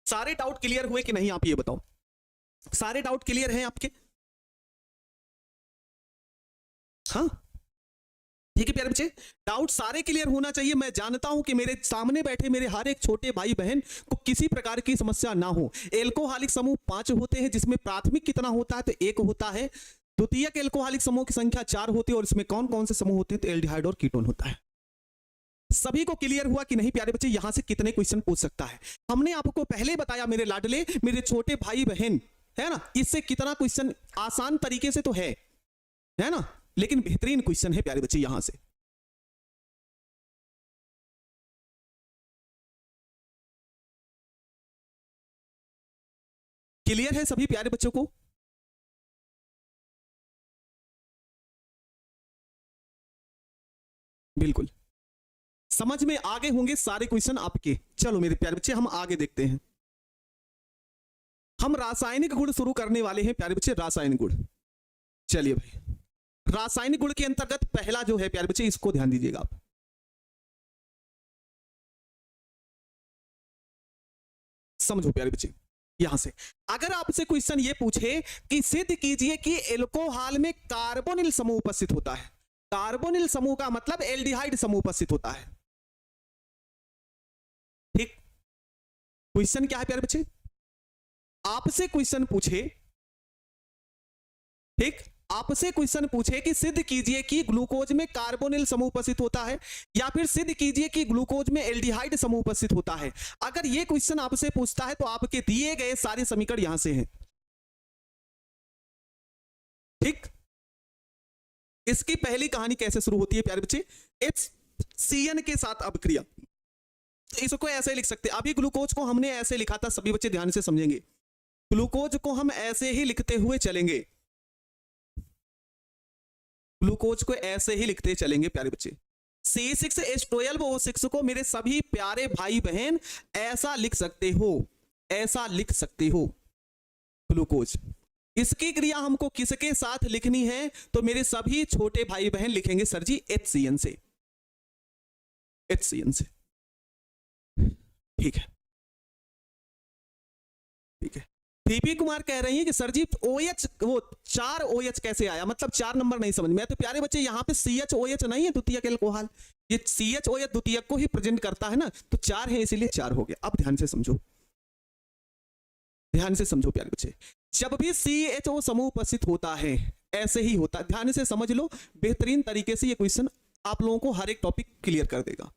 सारे डाउट क्लियर हुए कि नहीं? आप ये बताओ, सारे डाउट क्लियर हैं आपके? हाँ ठीक है प्यारे बच्चे, डाउट सारे क्लियर होना चाहिए। मैं जानता हूं कि मेरे सामने बैठे मेरे हर एक छोटे भाई बहन को किसी प्रकार की समस्या ना हो। एल्कोहलिक समूह 5 होते हैं, जिसमें प्राथमिक कितना होता है? तो 1 होता है। द्वितीयक एल्कोहलिक समूह की संख्या 4 होती है, और इसमें कौन कौन से समूह होते हैं? तो एल्डिहाइड और कीटोन होता है। सभी को क्लियर हुआ कि नहीं प्यारे बच्चे? यहां से कितने क्वेश्चन पूछ सकता है? हमने आपको पहले बताया मेरे लाडले मेरे छोटे भाई बहन, है ना, इससे कितना क्वेश्चन आसान तरीके से तो है ना, लेकिन बेहतरीन क्वेश्चन है प्यारे बच्चे। यहां से क्लियर है सभी प्यारे बच्चों को? बिल्कुल समझ में आगे होंगे सारे क्वेश्चन आपके। चलो मेरे प्यारे बच्चे हम आगे देखते हैं। हम रासायनिक गुण शुरू करने वाले हैं प्यारे बच्चे, रासायनिक गुण। चलिए भाई, रासायनिक गुण के अंतर्गत पहला जो है प्यारे बच्चे, इसको ध्यान दीजिएगा आप। समझो प्यारे बच्चे, यहां से अगर आपसे क्वेश्चन ये पूछे कि सिद्ध कीजिए कि एल्कोहल में कार्बोनिल समूह उपस्थित होता है। कार्बोनिल समूह का मतलब एल्डिहाइड समूह उपस्थित होता है। ठीक, क्वेश्चन क्या है प्यारे बच्चे? आपसे क्वेश्चन पूछे, ठीक, आपसे क्वेश्चन पूछे कि सिद्ध कीजिए कि ग्लूकोज में कार्बोनिल समूह उपस्थित होता है, या फिर सिद्ध कीजिए कि ग्लूकोज में एल्डिहाइड समूह उपस्थित होता है। अगर यह क्वेश्चन आपसे पूछता है तो आपके दिए गए सारे समीकरण यहां से हैं। ठीक, इसकी पहली कहानी कैसे शुरू होती है प्यारे बच्चे? HCN के साथ अपक्रिया। इसको ऐसे लिख सकते हैं। अभी ग्लूकोज को हमने ऐसे लिखा था, सभी बच्चे ध्यान से समझेंगे। ग्लूकोज को हम ऐसे ही लिखते हुए चलेंगे, ग्लूकोज को ऐसे ही लिखते चलेंगे प्यारे बच्चे। C6H12O6 को मेरे सभी प्यारे भाई बहन ऐसा लिख सकते हो, ऐसा लिख सकते हो ग्लूकोज। इसकी क्रिया हमको किसके साथ लिखनी है? तो मेरे सभी छोटे भाई बहन लिखेंगे सर जी HCN से। HCN से। ठीक है, ठीक है। पीपी कुमार कह रही है कि सर जी OH वो 4 OH कैसे आया, मतलब 4 नंबर नहीं समझ में। तो प्यारे बच्चे यहाँ पे CHOH नहीं है द्वितीयक एल्कोहल, ये CHOH द्वितीयक को ही प्रेजेंट करता है ना, तो 4 है इसलिए 4 हो गया। अब ध्यान से समझो, ध्यान से समझो प्यारे बच्चे, जब भी CHO समूह उपस्थित होता है ऐसे ही होता है। ध्यान से समझ लो, बेहतरीन तरीके से ये क्वेश्चन आप लोगों को हर एक टॉपिक क्लियर कर देगा।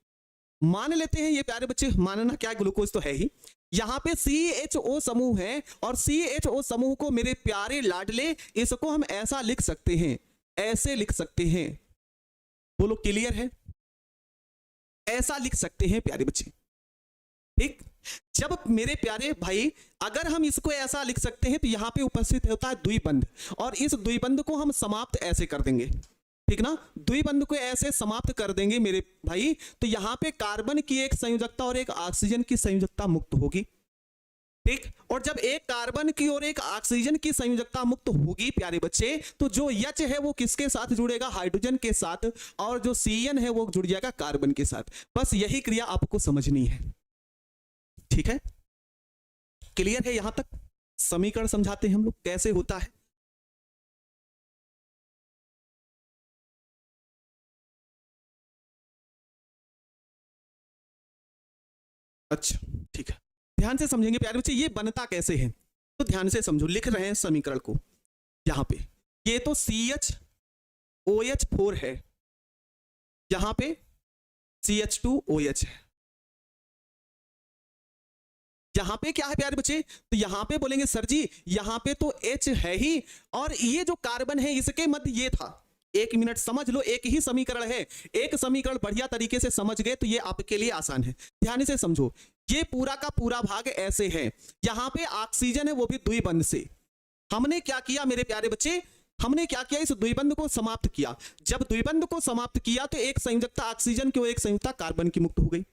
मान लेते हैं ये प्यारे बच्चे, मानना क्या, ग्लूकोज तो है ही, यहां पे CHO समूह है और CHO समूह को मेरे प्यारे लाडले इसको हम ऐसा लिख सकते हैं, ऐसे लिख सकते हैं। बोलो क्लियर है? ऐसा लिख सकते हैं प्यारे बच्चे। ठीक, जब मेरे प्यारे भाई अगर हम इसको ऐसा लिख सकते हैं तो यहां पे उपस्थित होता है द्विबंध, और इस द्विबंध को हम समाप्त ऐसे कर देंगे। ठीक ना, द्विबंध को ऐसे समाप्त कर देंगे मेरे भाई, तो यहां पे कार्बन की एक संयोजकता और एक ऑक्सीजन की संयोजकता मुक्त होगी। ठीक, और जब एक कार्बन की और एक ऑक्सीजन की संयोजकता मुक्त होगी प्यारे बच्चे, तो जो H है वो किसके साथ जुड़ेगा, हाइड्रोजन के साथ, और जो CN है वो जुड़ जाएगा कार्बन के साथ। बस यही क्रिया आपको समझनी है। ठीक है, क्लियर है? यहां तक समीकरण समझाते हैं हम लोग कैसे होता है। अच्छा, ठीक है, ध्यान से समझेंगे प्यारे बच्चे, ये बनता कैसे है तो ध्यान से समझो। लिख रहे हैं समीकरण को यहां पे, ये तो CHOH4 है, यहां पे CH2OH है, यहां पे क्या है प्यारे बच्चे, तो यहां पे बोलेंगे सर जी यहां पे तो H है ही, और ये जो कार्बन है इसके मध्य ये था। एक मिनट समझ लो, एक ही समीकरण है, एक समीकरण बढ़िया तरीके से समझ गए तो ये आपके लिए आसान है। ध्यान से समझो, ये पूरा का पूरा भाग ऐसे है, यहां पे ऑक्सीजन है वो भी द्विबंध से। हमने क्या किया मेरे प्यारे बच्चे, हमने क्या किया, इस द्विबंध को समाप्त किया। जब द्विबंध को समाप्त किया तो एक संयोजकता ऑक्सीजन की और एक संयोजकता कार्बन की मुक्त हो गई।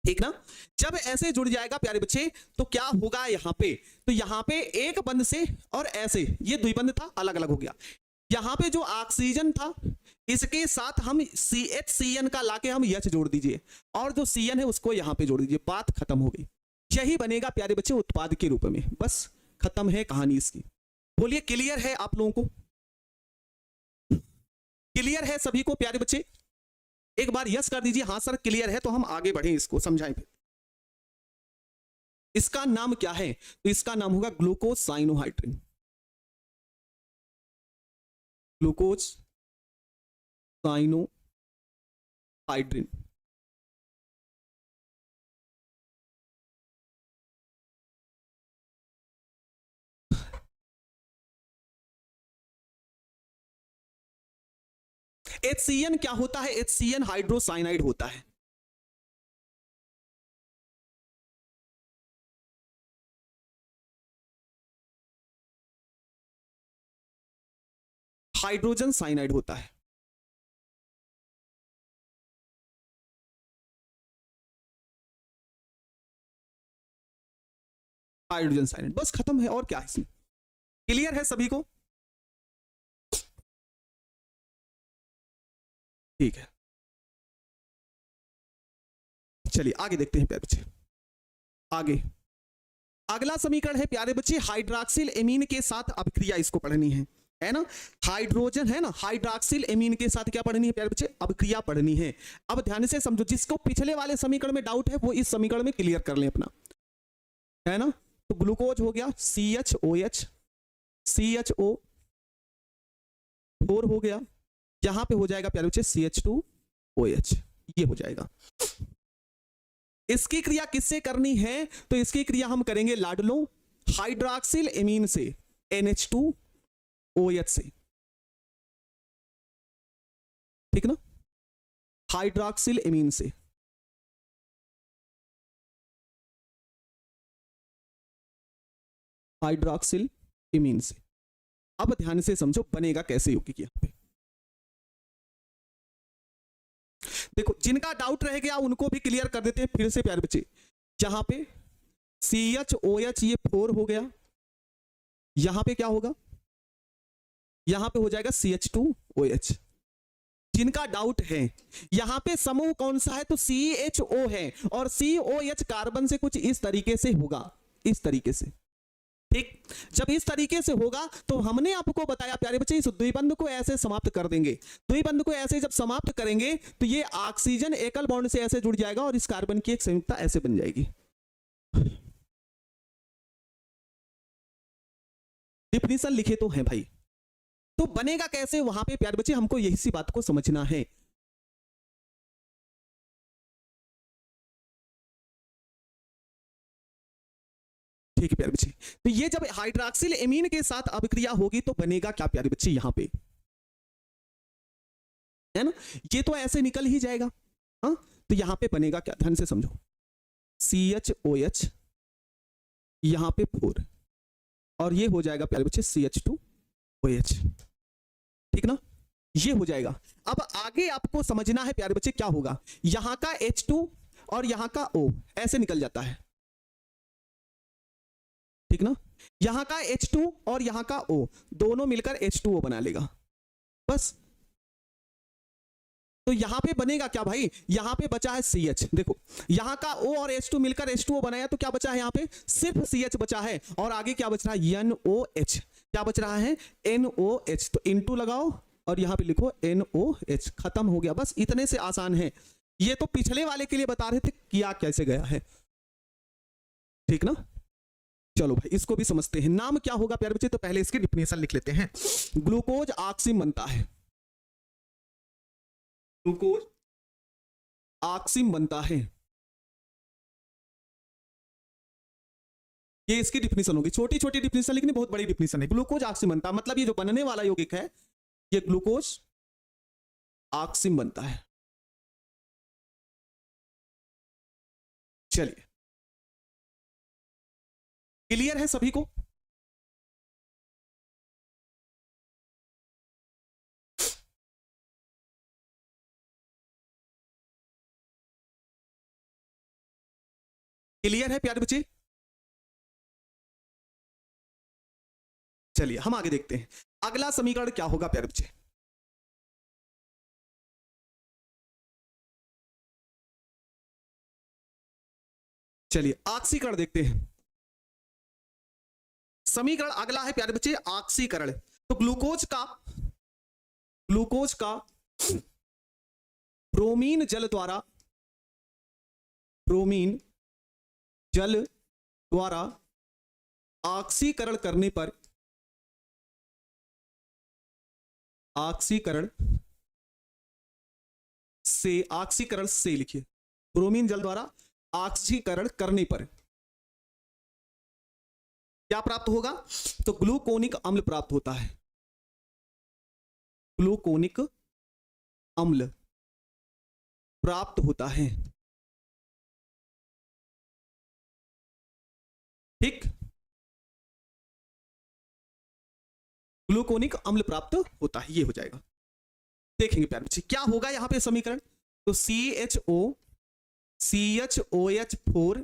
ठीक ना, जब ऐसे जुड़ जाएगा प्यारे बच्चे तो क्या होगा यहाँ पे, तो यहाँ पे एक बंध से और ऐसे, ये द्विबंध था अलग अलग हो गया। यहाँ पे जो ऑक्सीजन था इसके साथ हम CHCN का लाके हम H जोड़ दीजिए, और जो CN है उसको यहाँ पे जोड़ दीजिए, बात खत्म हो गई। यही बनेगा प्यारे बच्चे उत्पाद के रूप में, बस खत्म है कहानी इसकी। बोलिए क्लियर है आप लोगों को? क्लियर है सभी को प्यारे बच्चे? एक बार यस कर दीजिए, हाँ सर क्लियर है, तो हम आगे बढ़ें, इसको समझाएं। इसका नाम क्या है, तो इसका नाम होगा glucose cyanohydrin. Glucose cyanohydrin. HCN क्या होता है, HCN हाइड्रोसाइनाइड होता है। हाइड्रोजन साइनाइड होता है। हाइड्रोजन साइनाइड, बस खत्म है, और क्या है इसमें? क्लियर है सभी को? ठीक है, चलिए आगे देखते हैं प्यारे बच्चे। आगे अगला समीकरण है प्यारे बच्चे हाइड्रॉक्सिल एमीन के साथ अभिक्रिया, इसको पढ़नी है ना। हाइड्रोजन है ना, हाइड्रॉक्सिल एमीन के साथ क्या पढ़नी है प्यारे बच्चे, अभिक्रिया पढ़नी है। अब ध्यान से समझो, जिसको पिछले वाले समीकरण में डाउट है वो इस समीकरण में क्लियर कर लें अपना, है ना। तो ग्लूकोज हो गया CHOH, CHO4 हो गया, यहां पे हो जाएगा प्यारे बच्चे CH2OH, ये हो जाएगा। इसकी क्रिया किससे करनी है, तो इसकी क्रिया हम करेंगे लाडलो हाइड्रॉक्सिल एमीन से, NH2OH से। ठीक ना, हाइड्रॉक्सिल एमीन से, हाइड्रॉक्सिल एमीन से। अब ध्यान से समझो बनेगा कैसे यौगिक यहाँ पे। देखो जिनका डाउट रह गया उनको भी क्लियर कर देते हैं फिर से प्यारे बच्चे। यहां पे CHOH ये 4 हो गया, यहां पे क्या होगा, यहां पे हो जाएगा CH2OH। जिनका डाउट है। यहां पे समूह कौन सा है, तो CHO है, और COH कार्बन से कुछ इस तरीके से होगा, इस तरीके से। ठीक, जब इस तरीके से होगा तो हमने आपको बताया प्यारे बच्चे, इस द्विबंध को ऐसे समाप्त कर देंगे। द्विबंध को ऐसे जब समाप्त करेंगे तो ये ऑक्सीजन एकल बॉन्ड से ऐसे जुड़ जाएगा और इस कार्बन की एक संयुक्ता ऐसे बन जाएगी। डिफिनीशन लिखे तो हैं भाई, तो बनेगा कैसे वहां पे प्यारे बच्चे, हमको यही सी बात को समझना है। ठीक है प्यारे बच्चे, तो ये जब हाइड्रोक्सिल एमीन के साथ अभिक्रिया होगी तो बनेगा क्या प्यारे बच्चे, यहां पे है ना, ये तो ऐसे निकल ही जाएगा। हाँ, तो यहां पे बनेगा क्या, ध्यान से समझो, CHOH यहां पे 4 और ये हो जाएगा प्यारे बच्चे CH2OH। ठीक ना, ये हो जाएगा। अब आगे आपको समझना है प्यारे बच्चे क्या होगा, यहां का H2 और यहां का O ऐसे निकल जाता है। ठीक ना, यहां का H2 और यहां का O दोनों मिलकर H2O बना लेगा बस। तो यहां पे बनेगा क्या भाई, यहां पे बचा है CH। देखो यहां का O और H2 मिलकर H2O बनाया, तो क्या बचा है यहां पे, सिर्फ CH बचा है, और आगे क्या बच रहा है, NOH। क्या बच रहा है, NOH। तो इनटू लगाओ और यहां पे लिखो NOH, खत्म हो गया। बस इतने से आसान है। ये तो पिछले वाले के लिए बता रहे थे किया कैसे गया है। ठीक ना, चलो भाई इसको भी समझते हैं। नाम क्या होगा प्यारे बच्चे, तो पहले इसकी डिफिनेशन लिख लेते हैं। ग्लूकोज ऑक्सीन बनता है, ग्लूकोज ऑक्सीन बनता है, ये इसकी डिफिनेशन होगी। छोटी छोटी डिफिनेशन लिखनी, बहुत बड़ी डिफिनेशन है। ग्लूकोज ऑक्सीन बनता मतलब ये जो बनने वाला यौगिक है ये ग्लूकोज ऑक्सीन बनता है। चलिए क्लियर है सभी को, क्लियर है प्यारे बच्चे। चलिए हम आगे देखते हैं, अगला समीकरण क्या होगा प्यारे बच्चे। चलिए ऑक्सीकरण देखते हैं। समीकरण अगला है प्यारे बच्चे ऑक्सीकरण। तो ग्लूकोज का ब्रोमीन जल द्वारा ऑक्सीकरण करने पर, ऑक्सीकरण से लिखिए, ब्रोमीन जल द्वारा ऑक्सीकरण करने पर क्या प्राप्त होगा, तो ग्लूकोनिक अम्ल प्राप्त होता है। ग्लूकोनिक अम्ल प्राप्त होता है। ठीक, ग्लूकोनिक अम्ल प्राप्त होता है, ये हो जाएगा। देखेंगे प्यारे बच्चे क्या होगा यहां पे समीकरण, तो CHOH4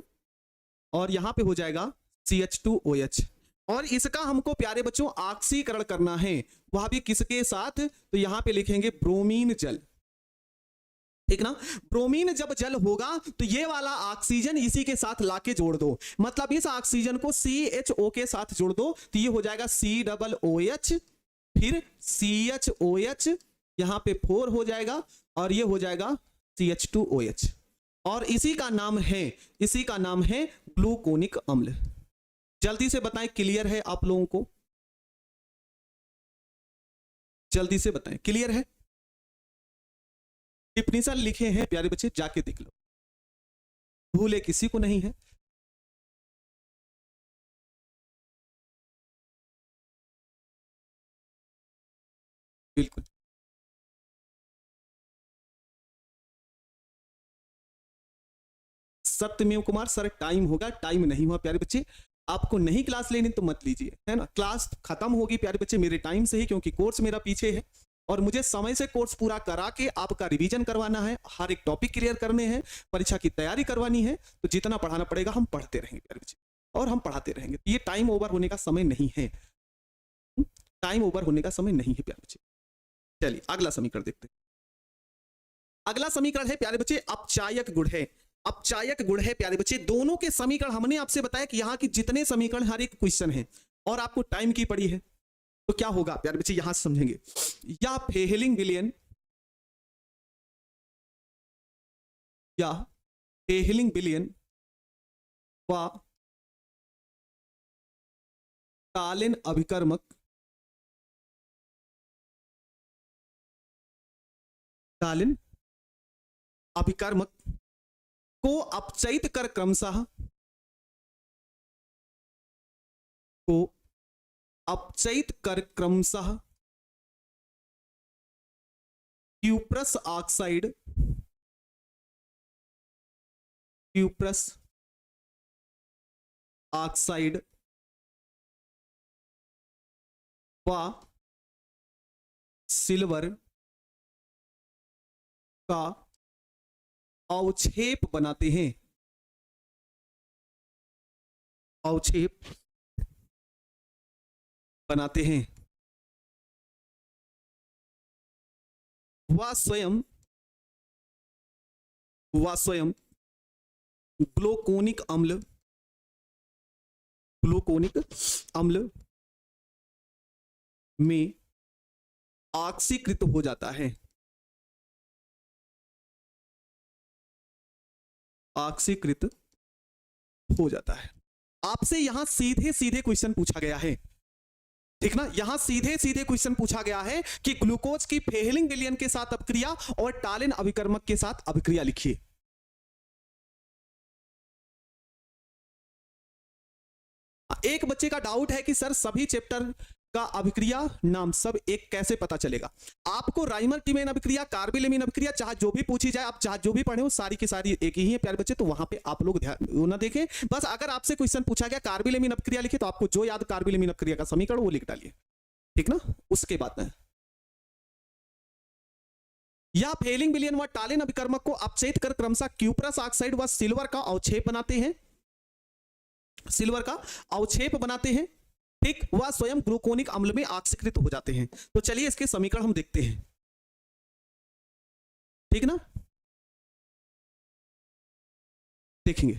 और यहां पे हो जाएगा CH2OH, और इसका हमको प्यारे बच्चों ऑक्सीकरण करना है, वह भी किसके साथ, तो यहां पे लिखेंगे ब्रोमीन जल। ठीक ना, ब्रोमीन जब जल होगा तो ये वाला ऑक्सीजन इसी के साथ लाके जोड़ दो, मतलब इस ऑक्सीजन को CHO के साथ जोड़ दो, तो ये हो जाएगा COOH, फिर CHOH, यहां पे 4 हो जाएगा, और ये हो जाएगा CH2OH, और इसी का नाम है ग्लूकोनिक अम्ल। जल्दी से बताएं क्लियर है आप लोगों को, जल्दी से बताएं क्लियर है। डिफिनेशन लिखे हैं प्यारे बच्चे, जाके देख लो, भूले किसी को नहीं है। बिल्कुल सत्यमेव कुमार सर, टाइम होगा, टाइम नहीं हुआ प्यारे बच्चे। आपको नहीं क्लास लेनी तो मत लीजिए, है ना। क्लास खत्म होगी प्यारे बच्चे मेरे टाइम से ही, क्योंकि कोर्स मेरा पीछे है और मुझे समय से कोर्स पूरा करा के आपका रिवीजन करवाना है, हर एक टॉपिक क्लियर करने हैं, परीक्षा की तैयारी करवानी है। तो जितना पढ़ाना पड़ेगा हम पढ़ते रहेंगे प्यारे बच्चे, और हम पढ़ाते रहेंगे। ये टाइम ओवर होने का समय नहीं है, टाइम ओवर होने का समय नहीं है प्यारे बच्चे। चलिए अगला समीकरण देखते हैं। अगला समीकरण है प्यारे बच्चे अपचायक गुण है। अपचायक गुण है प्यारे बच्चे। दोनों के समीकरण हमने आपसे बताया कि यहाँ की जितने समीकरण हर एक क्वेश्चन है और आपको टाइम की पड़ी है, तो क्या होगा प्यारे बच्चे यहां से समझेंगे। या फेहलिंग विलियन या फेहलिंग विलियन व टालिन अभिकर्मक टालिन अभिकर्मक को अपचयित कर क्रमशः क्यूप्रस ऑक्साइड व सिल्वर का अवक्षेप बनाते हैं। अवक्षेप बनाते हैं। वह स्वयं ग्लूकोनिक अम्ल में ऑक्सीकृत हो जाता है। ऑक्सीकृत हो जाता है। आपसे यहां सीधे सीधे क्वेश्चन पूछा गया है, ठीक ना। यहां सीधे सीधे क्वेश्चन पूछा गया है कि ग्लूकोज की फेहलिंग विलयन के साथ अपक्रिया और टालिन अभिकर्मक के साथ अपक्रिया लिखिए। एक बच्चे का डाउट है कि सर सभी चैप्टर का अभिक्रिया नाम सब एक कैसे पता चलेगा। आपको राइमर टीमेन अभिक्रिया, कार्बिलेमिन अभिक्रिया चाहे जो भी पूछी जाए, आप चाहे जो भी पढ़े हो, सारी की सारी एक ही है प्यारे बच्चे। तो वहां पे आप लोग ध्यान ना देखें। बस अगर आपसे क्वेश्चन पूछा गया कार्बिलेमिन अभिक्रिया लिखे, तो आपको जो याद कार्बिलेमिन अभिक्रिया का समीकरण वो लिख डालिए, ठीक ना। उसके बाद में या फेहलिंग विलयन व टालिन अभिकर्मक को अपचयित कर क्रमशः क्यूप्रस ऑक्साइड व सिल्वर का अवक्षेप बनाते हैं। सिल्वर का अवक्षेप बनाते हैं, ठीक। वह स्वयं ग्लूकोनिक अम्ल में ऑक्सीकृत हो जाते हैं। तो चलिए इसके समीकरण हम देखते हैं, ठीक ना। देखेंगे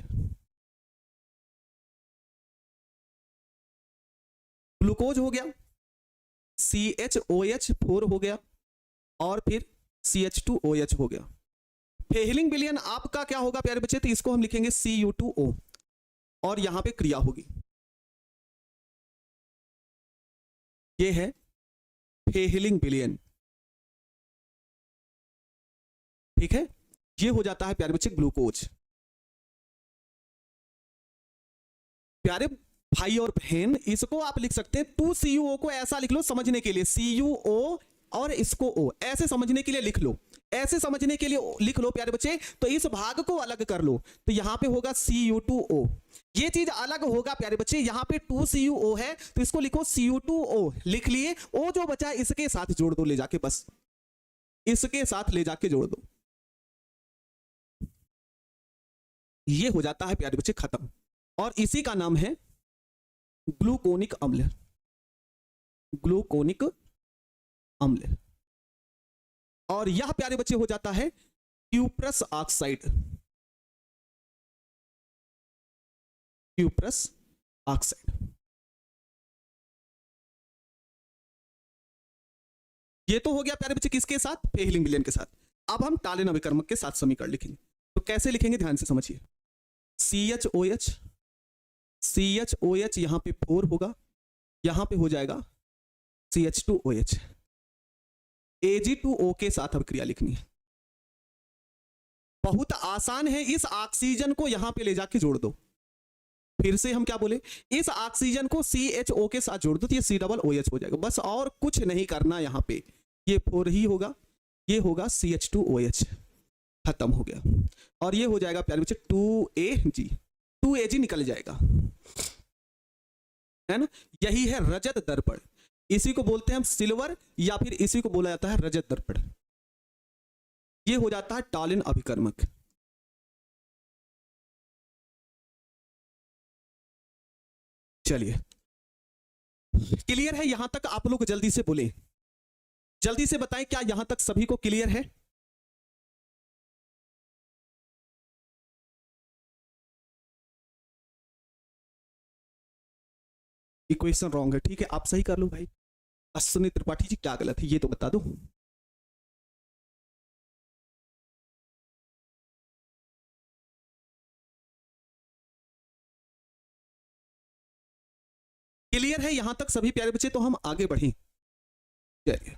ग्लूकोज हो गया, CHOH4 हो गया और फिर CH2OH हो गया। फेहलिंग विलयन आपका क्या होगा प्यारे बच्चे, तो इसको हम लिखेंगे Cu2O और यहां पे क्रिया होगी। ये है फेहलिंग विलयन, ठीक है। ये हो जाता है प्यारे बच्चे ग्लूकोज। प्यारे भाई और बहन, इसको आप लिख सकते हैं 2CuO को ऐसा लिख लो समझने के लिए, CuO और इसको O ऐसे समझने के लिए लिख लो, ऐसे समझने के लिए लिख लो प्यारे बच्चे। तो इस भाग को अलग कर लो, तो यहां पे होगा Cu2O, ये चीज अलग होगा प्यारे बच्चे। यहां पे 2CuO है तो इसको लिखो Cu2O, लिख लिए। O जो बचा इसके साथ जोड़ दो ले जाके, बस इसके साथ ले जाके जोड़ दो, ये हो जाता है प्यारे बच्चे खत्म। और इसी का नाम है ग्लूकोनिक अम्ल। ग्लूकोनिक अम्ल। और यह प्यारे बच्चे हो जाता है क्यूप्रस ऑक्साइड। Cuprous oxide. ये तो हो गया प्यारे बच्चे किसके साथ, फेहलिंग विलयन के साथ। अब हम टालिन अभिकर्मक के साथ समीकरण लिखेंगे। तो कैसे लिखेंगे ध्यान से समझिए। CHOH यहां पे 4 होगा, यहां पे हो जाएगा CH2OH। Ag2O के साथ अभिक्रिया लिखनी है, बहुत आसान है। इस ऑक्सीजन को यहां पे ले जाके जोड़ दो। फिर से हम क्या बोले, इस ऑक्सीजन को CHO के साथ जोड़ दो तो ये COOH हो जाएगा, बस और कुछ नहीं करना। यहां पे ये 4 ही होगा, ये होगा CH2OH, खत्म हो गया। और ये हो जाएगा प्यारे बच्चे 2Ag निकल जाएगा, है ना। यही है रजत दर्पण, इसी को बोलते हैं हम सिल्वर, या फिर इसी को बोला जाता है रजत दर्पण। ये हो जाता है टालिन अभिकर्मक। चलिए क्लियर है यहां तक? आप लोग जल्दी से बोले, जल्दी से बताएं, क्या यहां तक सभी को क्लियर है? इक्वेशन रॉन्ग है, ठीक है, आप सही कर लो भाई। अश्विनी त्रिपाठी जी क्या गलत है ये तो बता दो। क्लियर है यहां तक सभी प्यारे बच्चे? तो हम आगे बढ़ें। चलिए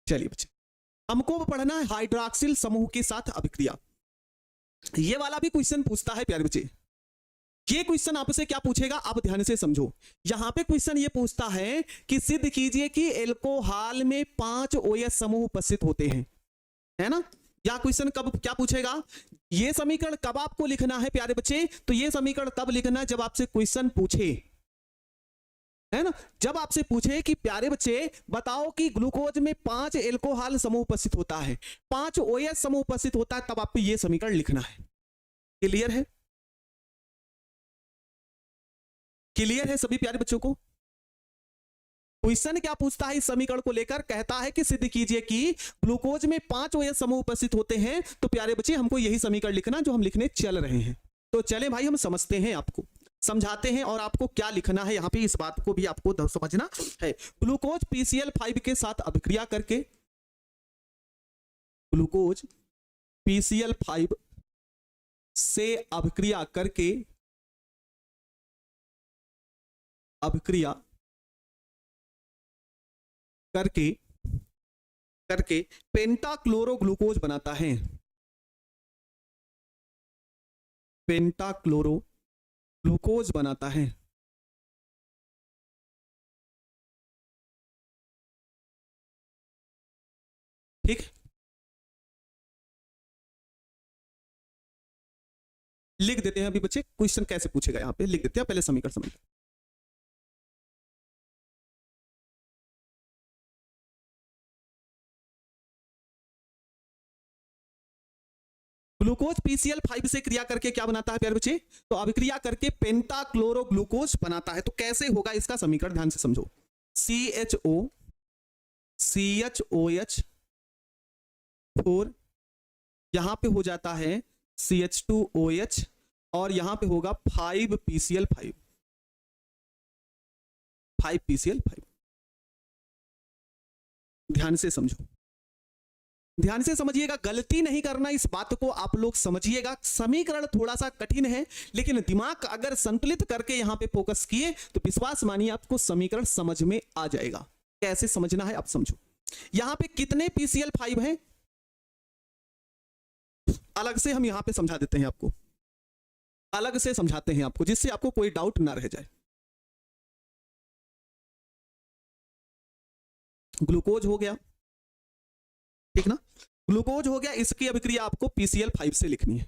चलिए बच्चे, हमको पढ़ना है हाइड्रोक्सिल समूह के साथ अभिक्रिया। ये वाला भी क्वेश्चन पूछता है प्यारे बच्चे। ये क्वेश्चन आपसे क्या पूछेगा, आप ध्यान से समझो। यहां पे क्वेश्चन ये पूछता है कि सिद्ध कीजिए कि एल्कोहल में 5 OH समूह उपस्थित होते हैं, है ना। यह क्वेश्चन कब क्या पूछेगा, ये समीकरण कब आपको लिखना है प्यारे बच्चे? तो ये समीकरण तब लिखना है जब आपसे क्वेश्चन पूछे, है ना। जब आपसे पूछे कि प्यारे बच्चे बताओ कि ग्लूकोज में 5 एल्कोहल समूह उपस्थित होता है, 5 OH समूह उपस्थित होता है, तब आपको ये समीकरण लिखना है। क्लियर है? क्लियर है सभी प्यारे बच्चों को? क्वेश्चन क्या पूछता है इस समीकरण को लेकर, कहता है कि सिद्ध कीजिए कि ग्लूकोज में 5 OH समूह उपस्थित होते हैं। तो प्यारे बच्चे हमको यही समीकरण लिखना जो हम लिखने चल रहे हैं। तो चले भाई हम समझते हैं, आपको समझाते हैं और आपको क्या लिखना है यहाँ पे, इस बात को भी आपको समझना है। ग्लूकोज PCl5 के साथ अभिक्रिया करके, ग्लूकोज PCl5 से अभिक्रिया करके, अभिक्रिया करके करके पेंटाक्लोरोग्लूकोज बनाता है, पेंटाक्लोरोग्लूकोज बनाता है। ठीक, लिख देते हैं अभी बच्चे, क्वेश्चन कैसे पूछेगा यहां पे लिख देते हैं, पहले समीकरण समझ। ग्लूकोज PCl5 से क्रिया करके क्या बनाता है प्यारे बच्चे? तो अभिक्रिया करके पेंटाक्लोरोग्लूकोज बनाता है। तो कैसे होगा इसका समीकरण, ध्यान से समझो। CHOCH4, यहां पे हो जाता है CH2OH और यहां पे होगा 5PCl5, 5PCl5। ध्यान से समझो, ध्यान से समझिएगा, गलती नहीं करना, इस बात को आप लोग समझिएगा। समीकरण थोड़ा सा कठिन है, लेकिन दिमाग अगर संतुलित करके यहां पे फोकस किए तो विश्वास मानिए आपको समीकरण समझ में आ जाएगा। कैसे समझना है आप समझो। यहां पे कितने PCl5 हैं, अलग से हम यहां पे समझा देते हैं आपको, अलग से समझाते हैं आपको, जिससे आपको कोई डाउट ना रह जाए। ग्लूकोज हो गया, ठीक ना, ग्लूकोज हो गया, इसकी अभिक्रिया आपको PCl5 से लिखनी है।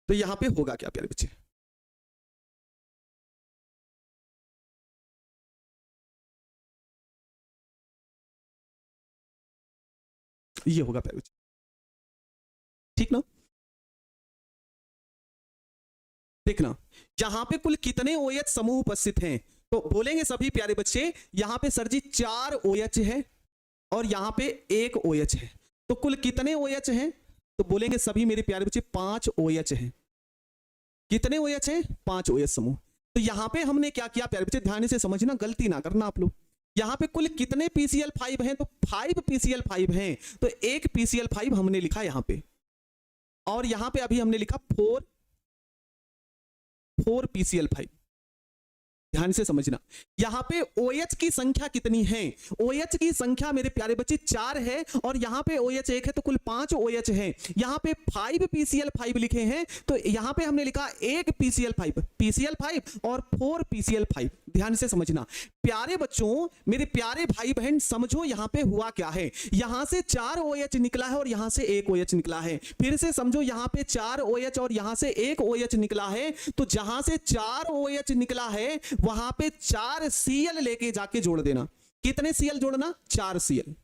तो यहां पे होगा क्या प्यारे बच्चे, ये होगा प्यारे बच्चे, ठीक ना। देखना यहां पे कुल कितने OH समूह उपस्थित हैं, तो बोलेंगे सभी प्यारे बच्चे यहां पे सर जी 4 OH है और यहां पे 1 OH है। तो कुल कितने OH हैं, तो बोलेंगे सभी मेरे प्यारे बच्चे 5 OH हैं। कितने OH हैं, 5 OH समूह। तो यहां पे हमने क्या किया प्यारे बच्चे, ध्यान से समझना, गलती ना करना आप लोग। यहां पे कुल कितने PCl5 हैं, तो 5 PCl5 हैं। तो 1 PCl5 हमने लिखा यहां पे, और यहां पे अभी हमने लिखा 4 PCl5। ध्यान से समझना, यहां पे OH की संख्या कितनी है, OH की संख्या मेरे प्यारे बच्चे 4 है और यहां पे OH 1 है, तो कुल 5 OH है। यहां पे 5 PCl5 लिखे हैं, तो यहां पे हमने लिखा 1 PCl5 और 4 PCl5। ध्यान से समझना प्यारे बच्चों, मेरे प्यारे भाई बहन, समझो यहां पे हुआ क्या है। यहां से 4 OH निकला है और यहां से 1 OH निकला है। फिर से समझो, यहां पे 4 OH और यहां से 1 OH निकला है। तो जहां से 4 OH निकला है वहां पे 4 Cl लेके जाके जोड़ देना। कितने Cl जोड़ना, 4 Cl।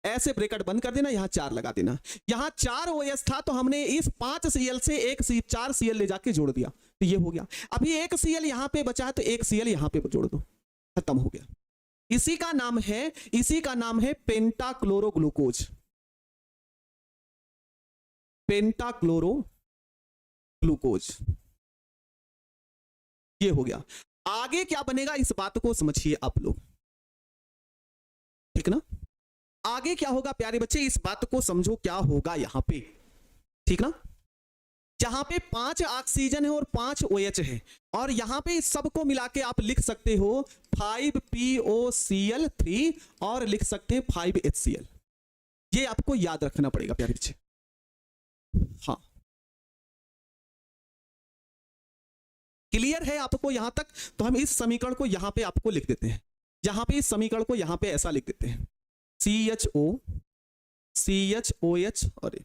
ऐसे ब्रैकेट बंद कर देना, यहां 4 लगा देना। यहां 4 OH था तो हमने इस 5 Cl से 4 Cl ले जाके जोड़ दिया, तो ये हो गया। अभी 1 Cl यहां पे बचा है, तो 1 Cl यहां पे जोड़ दो, खत्म हो गया। इसी का नाम है पेंटाक्लोरोग्लूकोज। पेंटाक्लोरो ग्लूकोज। ये हो गया। आगे क्या बनेगा इस बात को समझिए आप लोग, ठीक ना। आगे क्या होगा प्यारे बच्चे, इस बात को समझो क्या होगा यहां पे, ठीक ना। जहां पे 5 ऑक्सीजन है और 5 OH है, और यहां पे सबको मिला के आप लिख सकते हो 5POCl3 और लिख सकते हैं 5HCl। ये आपको याद रखना पड़ेगा प्यारे बच्चे। हाँ, क्लियर है आपको यहां तक। तो हम इस समीकरण को यहां पे आपको लिख देते हैं, यहां पे इस समीकरण को यहां पे ऐसा लिख देते हैं, CHO CHOH और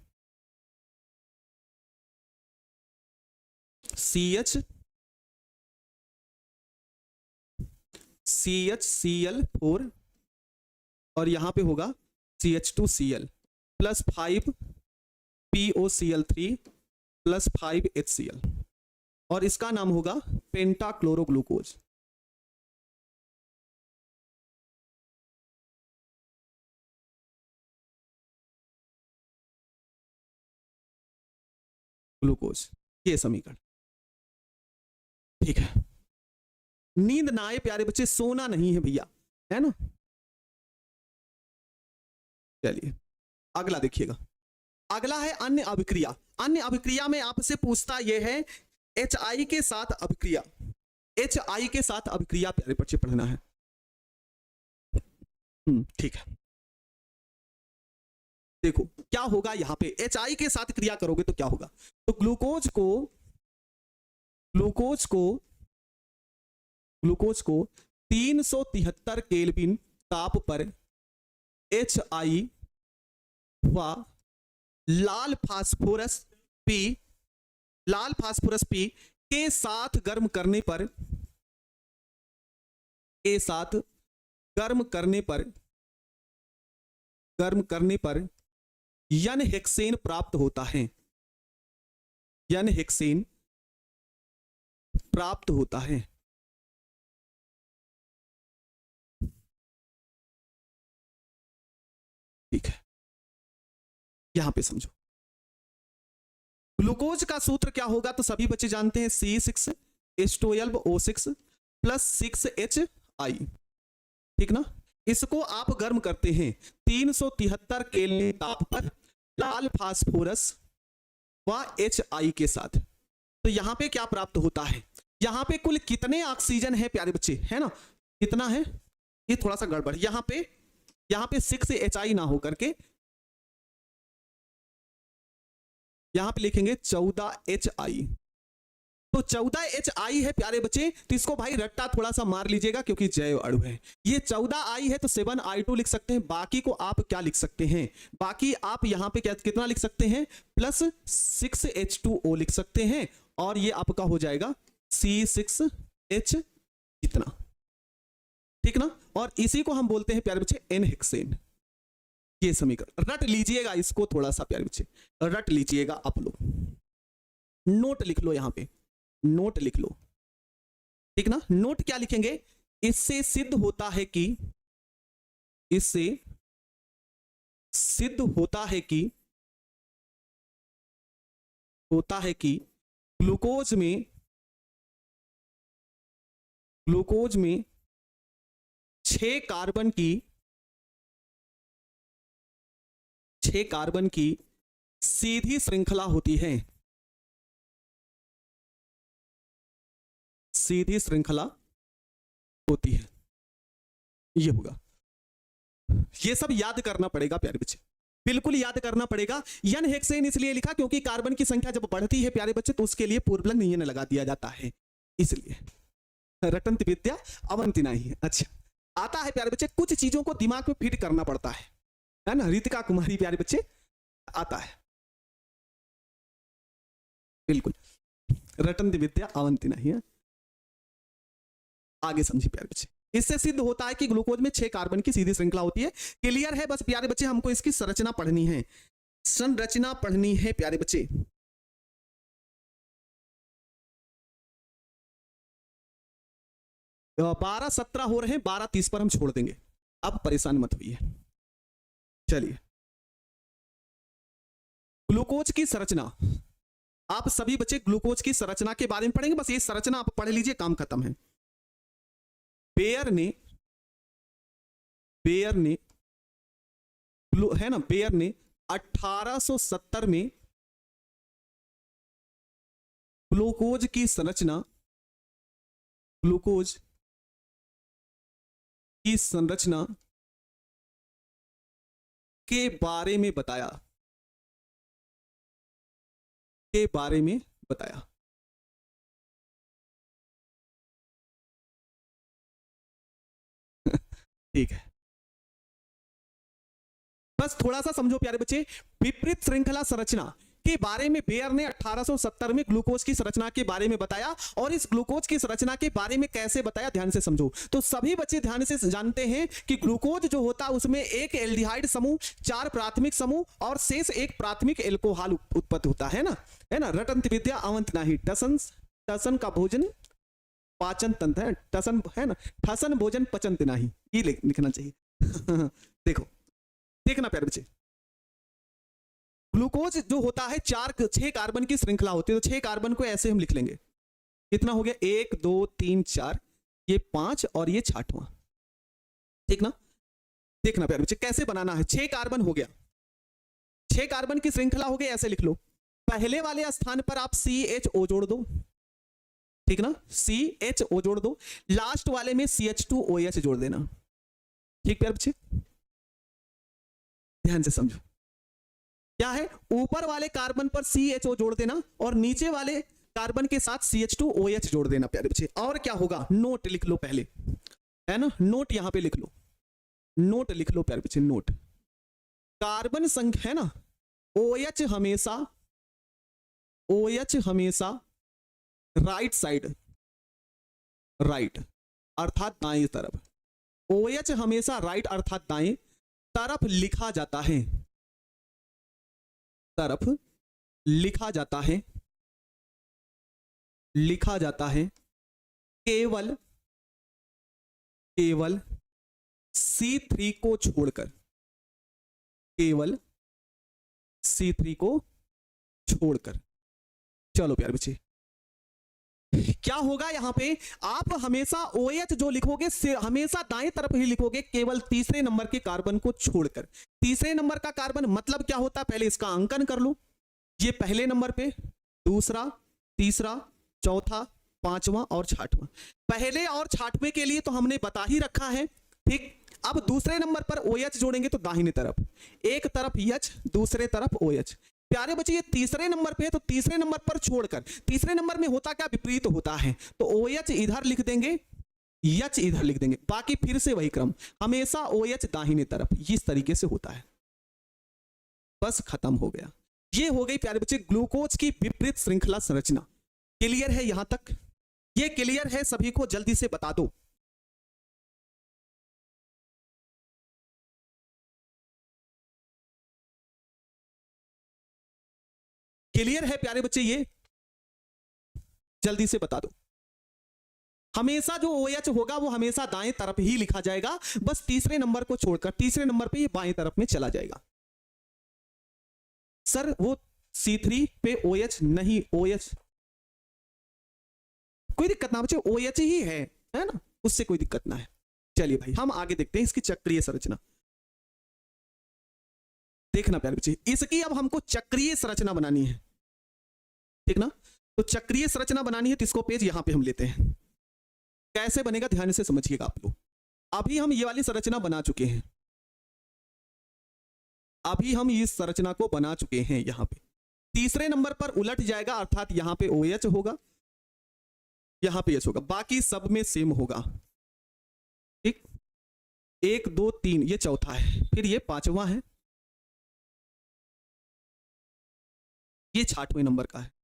CH CHCl4 और यहां पे होगा CH2Cl plus 5POCl3 plus 5HCl, और इसका नाम होगा पेंटाक्लोरोग्लूकोज। ग्लूकोज, ये समीकरण, ठीक है। नींद ना आए प्यारे बच्चे, सोना नहीं है भैया, है ना। चलिए अगला देखिएगा। अगला है अन्य अभिक्रिया। अन्य अभिक्रिया में आपसे पूछता यह है HI के साथ अभिक्रिया। HI के साथ अभिक्रिया प्यारे बच्चे पढ़ना है, ठीक है। देखो क्या होगा यहां पे, HI के साथ क्रिया करोगे तो क्या होगा, तो ग्लूकोज को 373 केल्विन ताप पर HI व लाल फास्फोरस P के साथ गर्म करने पर यन हेक्सेन प्राप्त होता है। यन हेक्सेन प्राप्त होता है, ठीक है। यहां पे समझो ग्लूकोज का सूत्र क्या होगा, तो सभी बच्चे जानते हैं C6H12O6 प्लस 6HI, ठीक ना। इसको आप गर्म करते हैं 373 केल्विन ताप पर लाल फास्फोरस व HI के साथ। तो यहां पे क्या प्राप्त होता है, यहां पे कुल कितने ऑक्सीजन है प्यारे बच्चे, है ना, कितना है, ये थोड़ा सा गड़बड़, यहां पे 6HI ना हो करके यहां पे लिखेंगे 14HI। तो 14HI है प्यारे बच्चे, तो इसको भाई रट्टा थोड़ा सा मार लीजिएगा क्योंकि जैव अणु है। ये 14I है तो 7I2 लिख सकते हैं। बाकी को आप क्या लिख सकते हैं, बाकी आप यहां पे कितना लिख सकते हैं, प्लस 6H2O लिख सकते हैं, और ये आपका हो जाएगा C6H इतना, ठीक ना। और इसी को हम बोलते हैं प्यारे बच्चे N हेक्सेन। ये समीकरण रट लीजिएगा, इसको थोड़ा सा प्यारे बच्चे रट लीजिएगा आप लोग, नोट लिख लो, यहां पे नोट लिख लो, ठीक ना। नोट क्या लिखेंगे, इससे सिद्ध होता है कि ग्लूकोज में 6 कार्बन की सीधी श्रृंखला होती है, सीधी श्रृंखला होती है। ये होगा, ये सब याद करना पड़ेगा प्यारे बच्चे, बिल्कुल याद करना पड़ेगा। यन हेक्सेन इसलिए लिखा क्योंकि कार्बन की संख्या जब बढ़ती है प्यारे बच्चे तो उसके लिए पूर्वलंग यन लगा दिया जाता है, इसलिए रटंत विद्या अवंति नहीं है। अच्छा आता है प्यारे बच्चे, कुछ चीजों को दिमाग में फिट करना पड़ता है ना। रितिका कुमारी प्यारे बच्चे आता है, बिल्कुल रटंत विद्या अवंति नहीं है। आगे समझिए प्यारे बच्चे, इससे सिद्ध होता है कि ग्लूकोज में 6 कार्बन की सीधी श्रृंखला होती है। क्लियर है, बस प्यारे बच्चे हमको इसकी संरचना पढ़नी है, संरचना पढ़नी है प्यारे बच्चे। 12-17 हो रहे हैं, 12-30 पर हम छोड़ देंगे, अब परेशान मत होइए। चलिए ग्लूकोज की संरचना, आप सभी बच्चे ग्लूकोज की संरचना के बारे में पढ़ेंगे, बस ये संरचना आप पढ़ लीजिए, काम खत्म है। बेयर ने है ना, बेयर ने 1870 में ग्लूकोज की संरचना के बारे में बताया, ठीक है, बस थोड़ा सा समझो प्यारे बच्चे। विपरीत श्रृंखला संरचना के बारे में बेयर ने 1870 में ग्लूकोज की संरचना के बारे में बताया, और इस ग्लूकोज की संरचना के बारे में कैसे बताया, ध्यान से समझो। तो सभी बच्चे ध्यान से जानते हैं कि ग्लूकोज जो होता है उसमें एक एल्डिहाइड समूह, 4 प्राथमिक समूह और शेष एक प्राथमिक एल्कोहल उत्पत्ति होता है ना, रटंत विद्या अवंत नाही, टसन का भोजन पाचन तंत्र है, टसन है ना, ठसन भोजन पचंत नाही, ये लिखना चाहिए। देखना प्यारे बच्चे, ग्लूकोज जो होता है 6 कार्बन की श्रृंखला होती है, तो 6 कार्बन को ऐसे हम लिख लेंगे, कितना हो गया, 1 2 3 4, ये 5 और ये 6वां, ठीक ना। देखना प्यारे बच्चे कैसे बनाना है, 6 कार्बन हो गया, 6 कार्बन की श्रृंखला हो गई, ऐसे लिख लो। पहले वाले स्थान पर आप CHO जोड़ दो, ठीक ना, CHO जोड़ दो, लास्ट वाले में CH2OH जोड़ देना, ठीक प्यारे बच्चे, ध्यान से समझो। क्या है, ऊपर वाले कार्बन पर CHO जोड़ देना और नीचे वाले कार्बन के साथ CH2OH जोड़ देना प्यारे बच्चे। और क्या होगा, नोट लिख लो पहले, है ना, नोट यहां पे लिख लो, नोट लिख लो प्यारे बच्चे, नोट। कार्बन संख्या है ना, OH हमेशा राइट साइड, राइट अर्थात दाएं तरफ, OH हमेशा राइट अर्थात दाएं तरफ लिखा जाता है, केवल C3 को छोड़कर, चलो प्यारे बच्चे, क्या होगा यहां पे, आप हमेशा OH जो लिखोगे हमेशा दाएं तरफ ही लिखोगे, केवल तीसरे नंबर के कार्बन को छोड़कर। तीसरे नंबर का कार्बन मतलब क्या होता है, पहले इसका अंकन कर लो, ये पहले नंबर पे, दूसरा, तीसरा, चौथा, 5वां और 6वां। पहले और 6वें के लिए तो हमने बता ही रखा है, ठीक। अब दूसरे नंबर पर OH जोड़ेंगे तो दाहिने तरफ, एक तरफ H, दूसरे तरफ OH। प्यारे बच्चे ये तीसरे नंबर पे है, तो तीसरे नंबर पर छोड़कर, तीसरे नंबर में होता क्या, विपरीत होता है, तो OH इधर लिख देंगे, H इधर लिख देंगे, बाकी फिर से वही क्रम, हमेशा OH दाहिने तरफ, इस तरीके से होता है, बस खत्म हो गया। ये हो गई प्यारे बच्चे ग्लूकोज की विपरीत श्रृंखला संरचना। क्लियर है यहां तक, ये क्लियर है सभी को, जल्दी से बता दो। क्लियर है प्यारे बच्चे, ये जल्दी से बता दो। हमेशा जो OH होगा वो हमेशा दाएं तरफ ही लिखा जाएगा, बस तीसरे नंबर को छोड़कर, तीसरे नंबर पे ये बाएं तरफ में चला जाएगा। सर वो C3 पे OH नहीं, OH कोई दिक्कत ना बच्चे, OH ही है ना, उससे कोई दिक्कत ना है। चलिए भाई हम आगे देखते हैं इसकी चक्रीय संरचना। देखना प्यारे बच्चे, इसकी अब हमको चक्रीय संरचना बनानी है, ठीक ना। तो चक्रीय संरचना बनानी है, तो इसको पेज यहां पे हम लेते हैं, कैसे बनेगा ध्यान से समझिएगा आप लोग। अभी हम ये वाली संरचना बना चुके हैं, अभी हम इस संरचना को बना चुके हैं। यहां पे तीसरे नंबर पर उलट जाएगा, अर्थात यहां पे OH होगा, यहां पे H होगा, बाकी सब में सेम होगा, ठीक। 1 2 3 ये चौथा है, फिर ये 5वां है, ये 6वें नंबर का है।